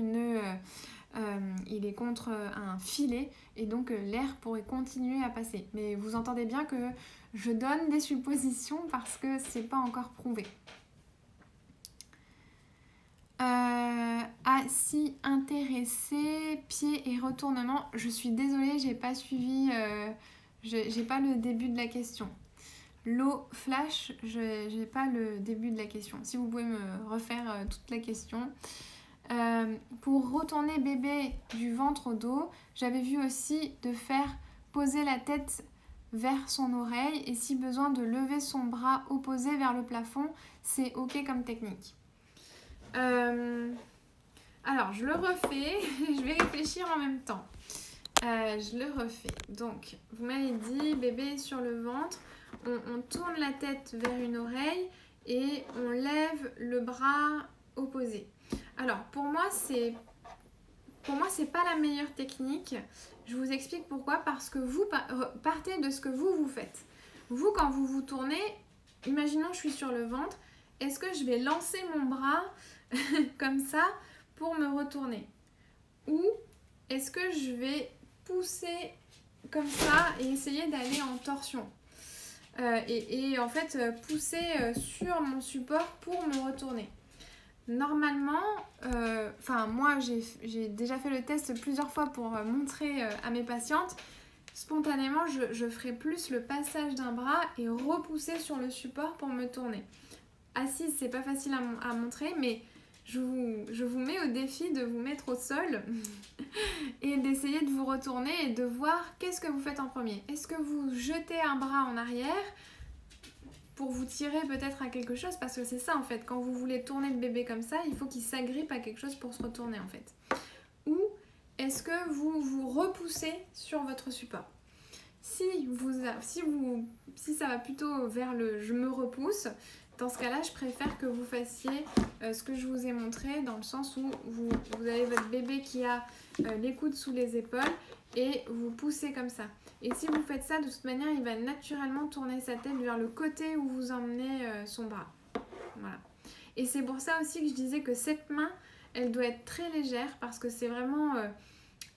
un filet et donc l'air pourrait continuer à passer. Mais vous entendez bien que je donne des suppositions parce que c'est pas encore prouvé. si intéressé, pied et retournement. Je suis désolée, j'ai pas suivi, j'ai pas le début de la question. L'eau flash, j'ai pas le début de la question. Si vous pouvez me refaire toute la question. Pour retourner bébé du ventre au dos, j'avais vu aussi de faire poser la tête vers son oreille et si besoin de lever son bras opposé vers le plafond, c'est ok comme technique. Alors je le refais, je vais réfléchir en même temps. Je le refais. Donc vous m'avez dit bébé sur le ventre, on tourne la tête vers une oreille et on lève le bras opposé. Alors pour moi c'est pas la meilleure technique. Je vous explique pourquoi. Parce que vous partez de ce que vous faites. Vous, quand vous vous tournez, imaginons je suis sur le ventre, est-ce que je vais lancer mon bras comme ça pour me retourner? Ou est-ce que je vais pousser comme ça et essayer d'aller en torsion et en fait pousser sur mon support pour me retourner? Normalement, moi j'ai déjà fait le test plusieurs fois pour montrer à mes patientes. Spontanément, je ferai plus le passage d'un bras et repousser sur le support pour me tourner. Assise, c'est pas facile à montrer, mais je vous mets au défi de vous mettre au sol et d'essayer de vous retourner et de voir qu'est-ce que vous faites en premier. Est-ce que vous jetez un bras en arrière pour vous tirer peut-être à quelque chose, parce que c'est ça en fait, quand vous voulez tourner le bébé comme ça, il faut qu'il s'agrippe à quelque chose pour se retourner en fait. Ou est-ce que vous vous repoussez sur votre support? Si ça va plutôt vers le je me repousse, dans ce cas-là, je préfère que vous fassiez ce que je vous ai montré, dans le sens où vous avez votre bébé qui a les coudes sous les épaules et vous poussez comme ça. Et si vous faites ça, de toute manière, il va naturellement tourner sa tête vers le côté où vous emmenez son bras. Voilà. Et c'est pour ça aussi que je disais que cette main, elle doit être très légère parce que c'est vraiment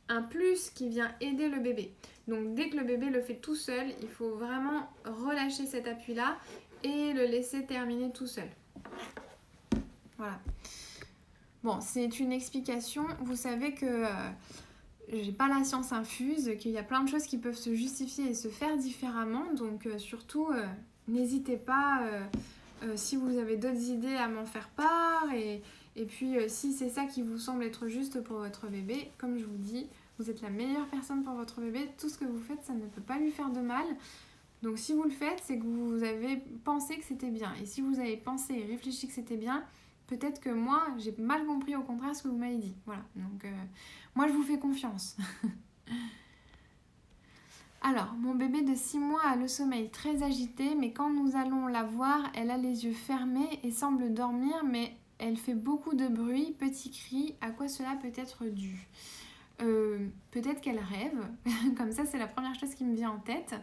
un plus qui vient aider le bébé. Donc dès que le bébé le fait tout seul, il faut vraiment relâcher cet appui-là et le laisser terminer tout seul. Voilà. Bon, c'est une explication. Vous savez que j'ai pas la science infuse, qu'il y a plein de choses qui peuvent se justifier et se faire différemment. Donc surtout, n'hésitez pas, si vous avez d'autres idées, à m'en faire part. Et puis, si c'est ça qui vous semble être juste pour votre bébé, comme je vous dis, vous êtes la meilleure personne pour votre bébé. Tout ce que vous faites, ça ne peut pas lui faire de mal. Donc si vous le faites, c'est que vous avez pensé que c'était bien. Et si vous avez pensé et réfléchi que c'était bien, peut-être que moi, j'ai mal compris au contraire ce que vous m'avez dit. Voilà, donc moi je vous fais confiance. Alors, mon bébé de 6 mois a le sommeil très agité, mais quand nous allons la voir, elle a les yeux fermés et semble dormir, mais elle fait beaucoup de bruit, petits cris. À quoi cela peut être dû? Peut-être qu'elle rêve, comme ça c'est la première chose qui me vient en tête.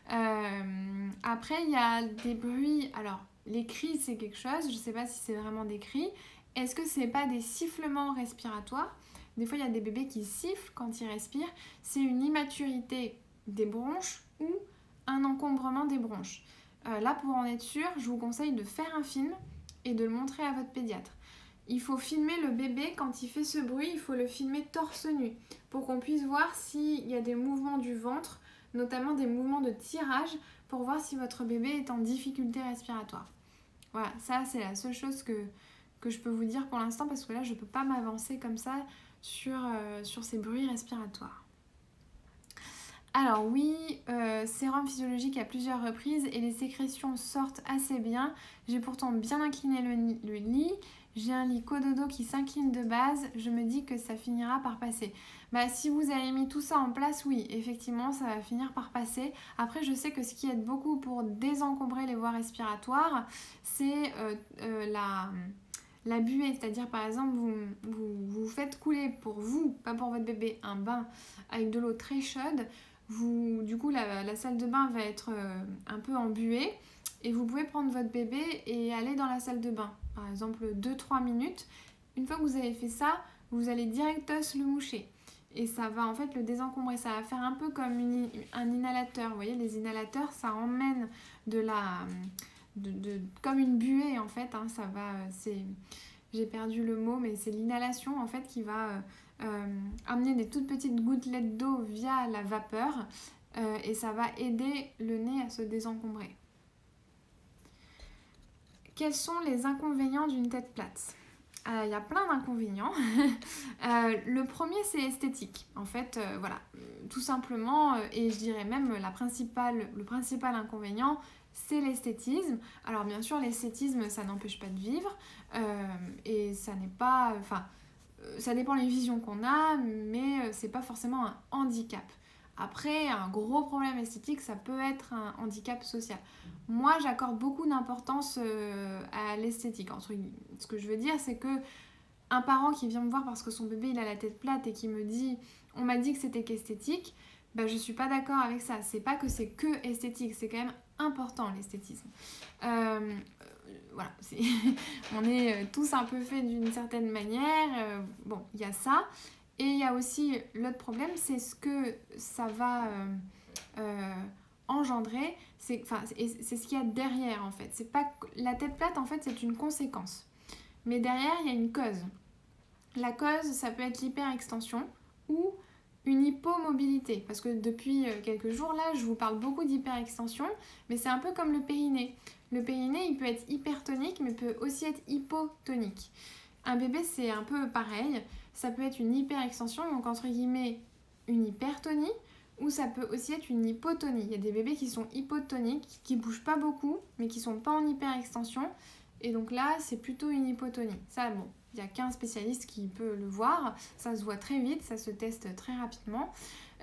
Après il y a des bruits, alors les cris c'est quelque chose, je sais pas si c'est vraiment des cris. Est-ce que c'est pas des sifflements respiratoires? Des fois il y a des bébés qui sifflent quand ils respirent, c'est une immaturité des bronches ou un encombrement des bronches. Là pour en être sûr, je vous conseille de faire un film et de le montrer à votre pédiatre. Il faut filmer le bébé quand il fait ce bruit, il faut le filmer torse nu pour qu'on puisse voir s'il y a des mouvements du ventre, notamment des mouvements de tirage, pour voir si votre bébé est en difficulté respiratoire. Voilà, ça c'est la seule chose que je peux vous dire pour l'instant, parce que là je ne peux pas m'avancer comme ça sur ces bruits respiratoires. Alors oui, sérum physiologique à plusieurs reprises et les sécrétions sortent assez bien. J'ai pourtant bien incliné le lit. J'ai un lit cododo qui s'incline de base. Je me dis que ça finira par passer. Bah, si vous avez mis tout ça en place, oui, effectivement, ça va finir par passer. Après, je sais que ce qui aide beaucoup pour désencombrer les voies respiratoires, c'est la buée. C'est-à-dire, par exemple, vous faites couler pour vous, pas pour votre bébé, un bain avec de l'eau très chaude. Du coup, la salle de bain va être un peu en buée et vous pouvez prendre votre bébé et aller dans la salle de bain. Par exemple, 2-3 minutes. Une fois que vous avez fait ça, vous allez directos le moucher. Et ça va en fait le désencombrer. Ça va faire un peu comme un inhalateur. Vous voyez, les inhalateurs, ça emmène comme une buée en fait. Hein, ça va, j'ai perdu le mot, mais c'est l'inhalation en fait qui va amener des toutes petites gouttelettes d'eau via la vapeur et ça va aider le nez à se désencombrer. Quels sont les inconvénients d'une tête plate ? Il y a plein d'inconvénients. Le premier, c'est esthétique. En fait, voilà, tout simplement, et je dirais même le principal inconvénient, c'est l'esthétisme. Alors bien sûr, l'esthétisme, ça n'empêche pas de vivre, et ça n'est pas... Enfin, ça dépend des visions qu'on a, mais c'est pas forcément un handicap. Après, un gros problème esthétique, ça peut être un handicap social. Moi, j'accorde beaucoup d'importance à l'esthétique. Ce que je veux dire, c'est que un parent qui vient me voir parce que son bébé il a la tête plate et qui me dit « on m'a dit que c'était qu'esthétique », ben, je suis pas d'accord avec ça. C'est pas que c'est que esthétique, c'est quand même important l'esthétisme. Voilà, on est tous un peu faits d'une certaine manière. Bon, il y a ça. Et il y a aussi l'autre problème, c'est ce que ça va engendrer, c'est ce qu'il y a derrière en fait. C'est pas, la tête plate en fait c'est une conséquence. Mais derrière il y a une cause. La cause ça peut être l'hyperextension ou une hypomobilité. Parce que depuis quelques jours là je vous parle beaucoup d'hyperextension, mais c'est un peu comme le périnée. Le périnée il peut être hypertonique mais peut aussi être hypotonique. Un bébé c'est un peu pareil. Ça peut être une hyperextension, donc entre guillemets une hypertonie, ou ça peut aussi être une hypotonie. Il y a des bébés qui sont hypotoniques, qui bougent pas beaucoup, mais qui sont pas en hyperextension. Et donc là, c'est plutôt une hypotonie. Ça, bon, il n'y a qu'un spécialiste qui peut le voir. Ça se voit très vite, ça se teste très rapidement.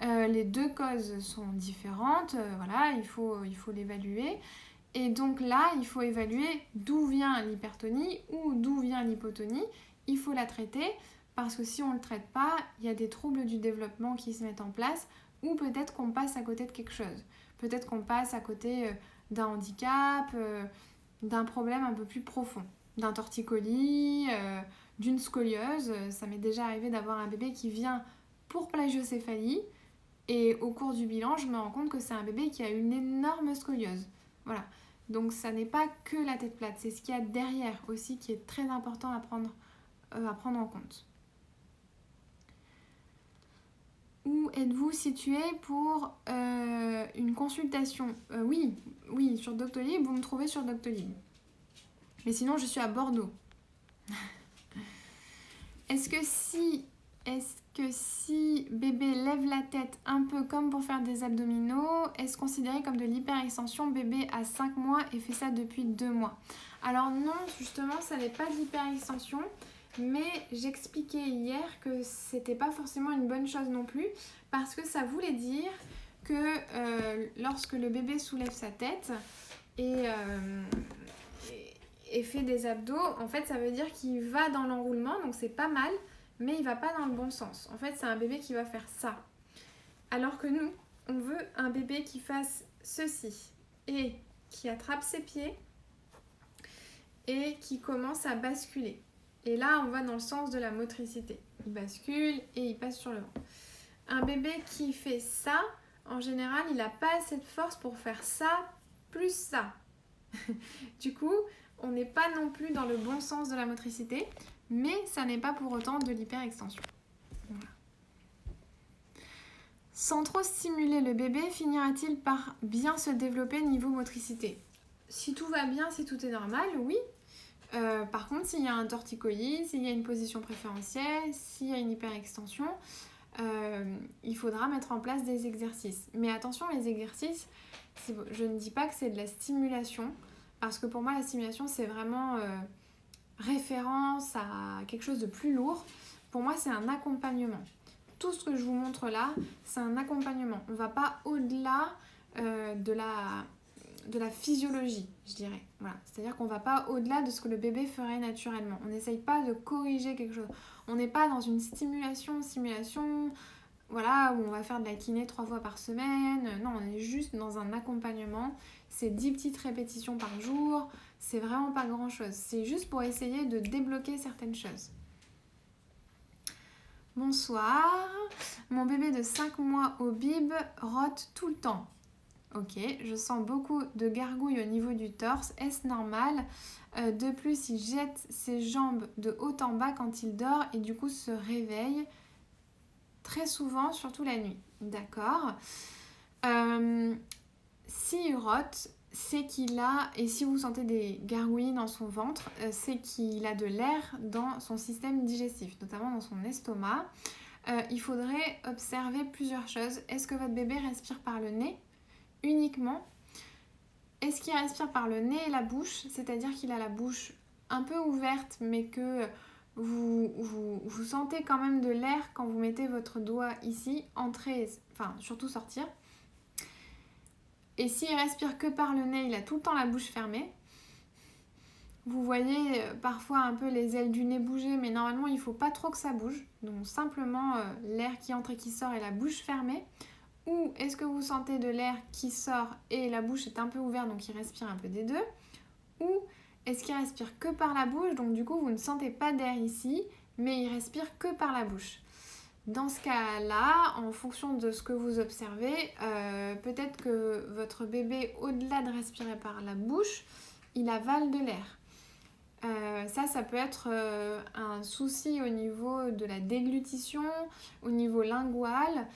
Les deux causes sont différentes. Voilà, il faut l'évaluer. Et donc là, il faut évaluer d'où vient l'hypertonie ou d'où vient l'hypotonie. Il faut la traiter. Parce que si on ne le traite pas, il y a des troubles du développement qui se mettent en place ou peut-être qu'on passe à côté de quelque chose. Peut-être qu'on passe à côté d'un handicap, d'un problème un peu plus profond, d'un torticolis, d'une scoliose. Ça m'est déjà arrivé d'avoir un bébé qui vient pour plagiocéphalie et au cours du bilan, je me rends compte que c'est un bébé qui a une énorme scoliose. Voilà. Donc ça n'est pas que la tête plate, c'est ce qu'il y a derrière aussi qui est très important à prendre en compte. Où êtes-vous situé pour une consultation ? Oui, sur Doctolib, vous me trouvez sur Doctolib. Mais sinon, je suis à Bordeaux. Est-ce que si bébé lève la tête un peu comme pour faire des abdominaux, est-ce considéré comme de l'hyperextension bébé à 5 mois et fait ça depuis 2 mois ? Alors non, justement, ça n'est pas de l'hyperextension. Mais j'expliquais hier que c'était pas forcément une bonne chose non plus parce que ça voulait dire que lorsque le bébé soulève sa tête et fait des abdos, en fait ça veut dire qu'il va dans l'enroulement, donc c'est pas mal, mais il va pas dans le bon sens. En fait c'est un bébé qui va faire ça. Alors que nous, on veut un bébé qui fasse ceci et qui attrape ses pieds et qui commence à basculer. Et là, on va dans le sens de la motricité. Il bascule et il passe sur le vent. Un bébé qui fait ça, en général, il n'a pas assez de force pour faire ça, plus ça. Du coup, on n'est pas non plus dans le bon sens de la motricité, mais ça n'est pas pour autant de l'hyperextension. Voilà. Sans trop stimuler le bébé, finira-t-il par bien se développer niveau motricité ? Si tout va bien, si tout est normal, oui. Par contre, s'il y a un torticolis, s'il y a une position préférentielle, s'il y a une hyperextension, il faudra mettre en place des exercices. Mais attention, les exercices, je ne dis pas que c'est de la stimulation, parce que pour moi, la stimulation, c'est vraiment référence à quelque chose de plus lourd. Pour moi, c'est un accompagnement. Tout ce que je vous montre là, c'est un accompagnement. On ne va pas au-delà de la physiologie, je dirais. Voilà. C'est-à-dire qu'on ne va pas au-delà de ce que le bébé ferait naturellement. On n'essaye pas de corriger quelque chose. On n'est pas dans une simulation, voilà, où on va faire de la kiné 3 fois par semaine. Non, on est juste dans un accompagnement. C'est 10 petites répétitions par jour. C'est vraiment pas grand-chose. C'est juste pour essayer de débloquer certaines choses. Bonsoir. Mon bébé de 5 mois au bib rote tout le temps. Ok, je sens beaucoup de gargouilles au niveau du torse. Est-ce normal? De plus, il jette ses jambes de haut en bas quand il dort et du coup se réveille très souvent, surtout la nuit. D'accord. S'il rote, c'est qu'il a, et si vous sentez des gargouilles dans son ventre, c'est qu'il a de l'air dans son système digestif, notamment dans son estomac. Il faudrait observer plusieurs choses. Est-ce que votre bébé respire par le nez uniquement? Est-ce qu'il respire par le nez et la bouche? C'est-à-dire qu'il a la bouche un peu ouverte, mais que vous sentez quand même de l'air quand vous mettez votre doigt ici, entrer, enfin surtout sortir. Et s'il respire que par le nez, il a tout le temps la bouche fermée. Vous voyez parfois un peu les ailes du nez bouger, mais normalement il ne faut pas trop que ça bouge. Donc simplement l'air qui entre et qui sort et la bouche fermée. Ou est-ce que vous sentez de l'air qui sort et la bouche est un peu ouverte, donc il respire un peu des deux? Ou est-ce qu'il respire que par la bouche, donc du coup vous ne sentez pas d'air ici, mais il respire que par la bouche? Dans ce cas-là, en fonction de ce que vous observez, peut-être que votre bébé, au-delà de respirer par la bouche, il avale de l'air. Ça peut être un souci au niveau de la déglutition, au niveau lingual.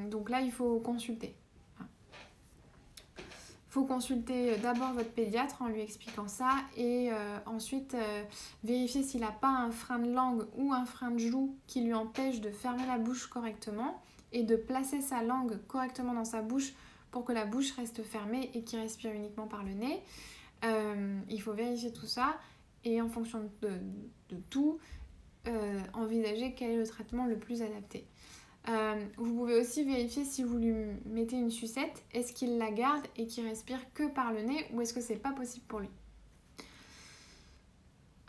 Donc là, il faut consulter. Il faut consulter d'abord votre pédiatre en lui expliquant ça et ensuite vérifier s'il n'a pas un frein de langue ou un frein de joue qui lui empêche de fermer la bouche correctement et de placer sa langue correctement dans sa bouche pour que la bouche reste fermée et qu'il respire uniquement par le nez. Il faut vérifier tout ça et en fonction de tout, envisager quel est le traitement le plus adapté. Vous pouvez aussi vérifier si vous lui mettez une sucette, est-ce qu'il la garde et qu'il respire que par le nez ou est-ce que c'est pas possible pour lui?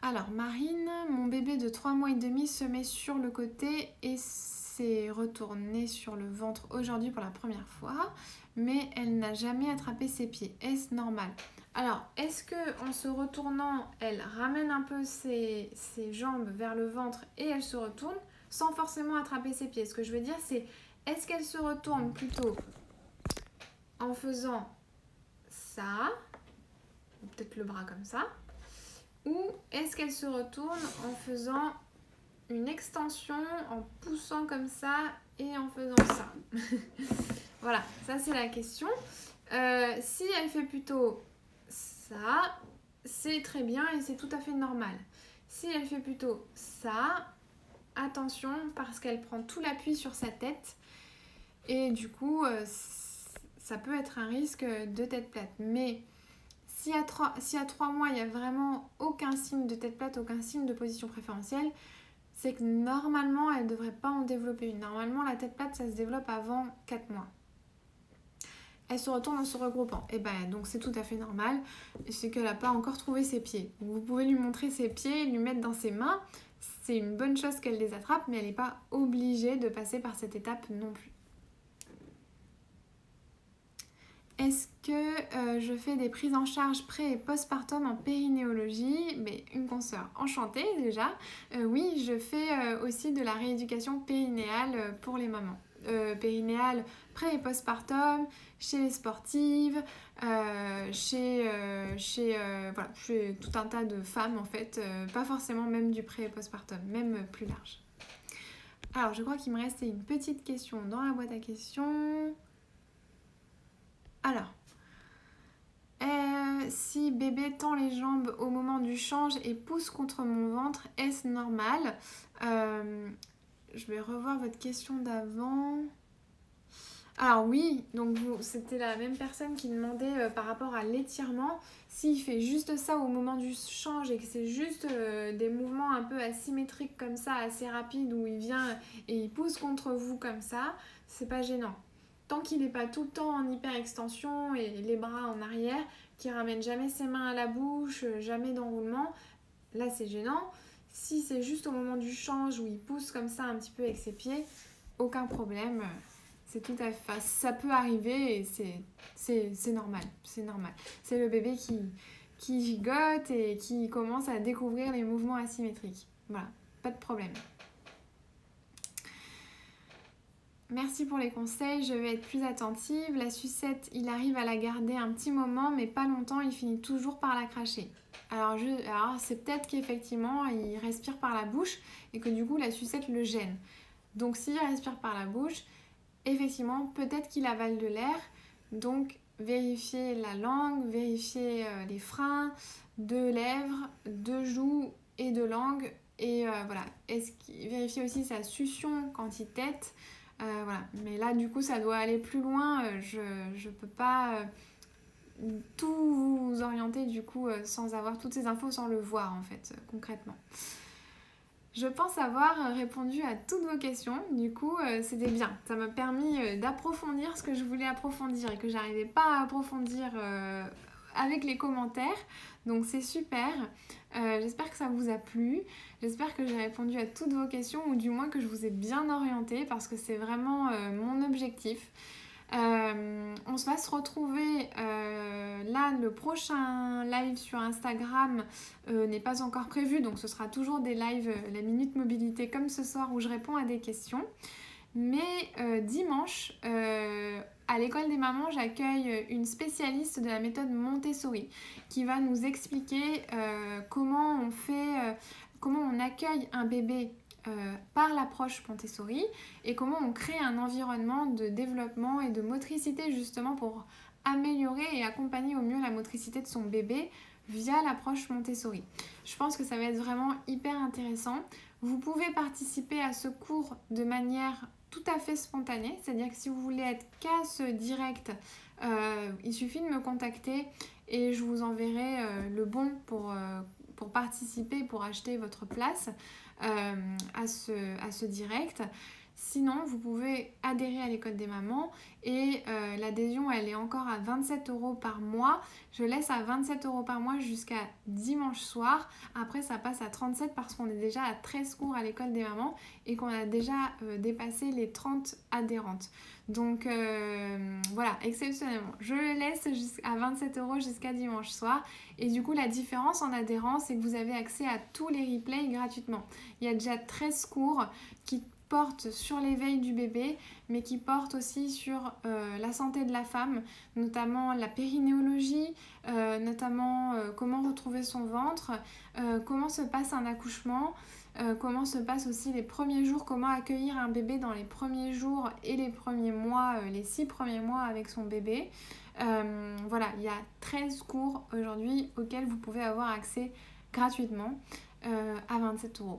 Alors Marine, mon bébé de 3 mois et demi se met sur le côté et s'est retourné sur le ventre aujourd'hui pour la première fois, mais elle n'a jamais attrapé ses pieds. Est-ce normal? Alors, est-ce que en se retournant, elle ramène un peu ses jambes vers le ventre et elle se retourne sans forcément attraper ses pieds? Ce que je veux dire, c'est est-ce qu'elle se retourne plutôt en faisant ça, ou peut-être le bras comme ça, ou est-ce qu'elle se retourne en faisant une extension, en poussant comme ça et en faisant ça? Voilà, ça c'est la question. Si elle fait plutôt ça, c'est très bien et c'est tout à fait normal. Si elle fait plutôt ça, attention parce qu'elle prend tout l'appui sur sa tête et du coup ça peut être un risque de tête plate. Mais si à 3 mois il n'y a vraiment aucun signe de tête plate, aucun signe de position préférentielle, c'est que normalement elle ne devrait pas en développer une. Normalement la tête plate ça se développe avant 4 mois. Elle se retourne en se regroupant. Et ben donc c'est tout à fait normal, c'est qu'elle n'a pas encore trouvé ses pieds. Vous pouvez lui montrer ses pieds, lui mettre dans ses mains. C'est une bonne chose qu'elle les attrape, mais elle n'est pas obligée de passer par cette étape non plus. Est-ce que je fais des prises en charge pré- et postpartum en périnéologie? Mais une consoeur enchantée déjà. Oui, je fais aussi de la rééducation périnéale pour les mamans. Périnéale pré- et postpartum, chez les sportives, chez tout un tas de femmes en fait, pas forcément même du pré- et postpartum, même plus large. Alors je crois qu'il me restait une petite question dans la boîte à questions. Alors, si bébé tend les jambes au moment du change et pousse contre mon ventre, est-ce normal? Je vais revoir votre question d'avant. Alors oui, donc c'était la même personne qui demandait par rapport à l'étirement. S'il fait juste ça au moment du change et que c'est juste des mouvements un peu asymétriques comme ça, assez rapides, où il vient et il pousse contre vous comme ça, c'est pas gênant. Tant qu'il n'est pas tout le temps en hyper extension et les bras en arrière, qu'il ramène jamais ses mains à la bouche, jamais d'enroulement, là c'est gênant. Si c'est juste au moment du change où il pousse comme ça un petit peu avec ses pieds, aucun problème. C'est tout à fait, ça peut arriver et c'est normal, c'est normal. C'est le bébé qui gigote et qui commence à découvrir les mouvements asymétriques. Voilà, pas de problème. Merci pour les conseils, je vais être plus attentive. La sucette, il arrive à la garder un petit moment, mais pas longtemps, il finit toujours par la cracher. Alors c'est peut-être qu'effectivement, il respire par la bouche et que du coup, la sucette le gêne. Donc s'il respire par la bouche, effectivement, peut-être qu'il avale de l'air. Donc vérifiez la langue, vérifiez les freins de lèvres, de joues et de langue. Et voilà, vérifiez aussi sa succion quand il tète. Voilà. Mais là, du coup, ça doit aller plus loin. Je ne peux pas tout vous orienter, du coup, sans avoir toutes ces infos, sans le voir, en fait, concrètement. Je pense avoir répondu à toutes vos questions. Du coup, c'était bien. Ça m'a permis d'approfondir ce que je voulais approfondir et que j'arrivais pas à approfondir avec les commentaires. Donc c'est super. J'espère que ça vous a plu. J'espère que j'ai répondu à toutes vos questions ou du moins que je vous ai bien orienté parce que c'est vraiment mon objectif. On va se retrouver là, le prochain live sur Instagram n'est pas encore prévu, donc ce sera toujours des lives la Minute Mobilité comme ce soir où je réponds à des questions. Mais dimanche, à l'école des mamans, j'accueille une spécialiste de la méthode Montessori qui va nous expliquer comment on accueille un bébé par l'approche Montessori et comment on crée un environnement de développement et de motricité justement pour améliorer et accompagner au mieux la motricité de son bébé via l'approche Montessori. Je pense que ça va être vraiment hyper intéressant. Vous pouvez participer à ce cours de manière tout à fait spontanée, c'est-à-dire que si vous voulez être qu'à ce direct, il suffit de me contacter et je vous enverrai le bon pour participer, pour acheter votre place à ce direct. Sinon, vous pouvez adhérer à l'école des mamans et l'adhésion, elle est encore à 27 € par mois. Je laisse à 27 € par mois jusqu'à dimanche soir. Après, ça passe à 37 parce qu'on est déjà à 13 cours à l'école des mamans et qu'on a déjà dépassé les 30 adhérentes. Donc voilà, exceptionnellement, je le laisse à 27 € jusqu'à dimanche soir. Et du coup, la différence en adhérence, c'est que vous avez accès à tous les replays gratuitement. Il y a déjà 13 cours qui portent sur l'éveil du bébé, mais qui portent aussi sur la santé de la femme, notamment la périnéologie, notamment comment retrouver son ventre, comment se passe un accouchement, comment se passent aussi les premiers jours, comment accueillir un bébé dans les premiers jours et les premiers mois, les 6 premiers mois avec son bébé. Voilà, il y a 13 cours aujourd'hui auxquels vous pouvez avoir accès gratuitement à 27 €.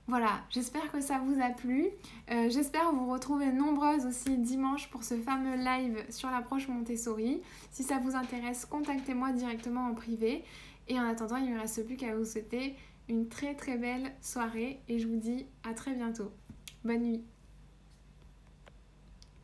Voilà, j'espère que ça vous a plu. J'espère vous retrouver nombreuses aussi dimanche pour ce fameux live sur l'approche Montessori. Si ça vous intéresse, contactez-moi directement en privé. Et en attendant, il ne me reste plus qu'à vous souhaiter une très très belle soirée et je vous dis à très bientôt. Bonne nuit.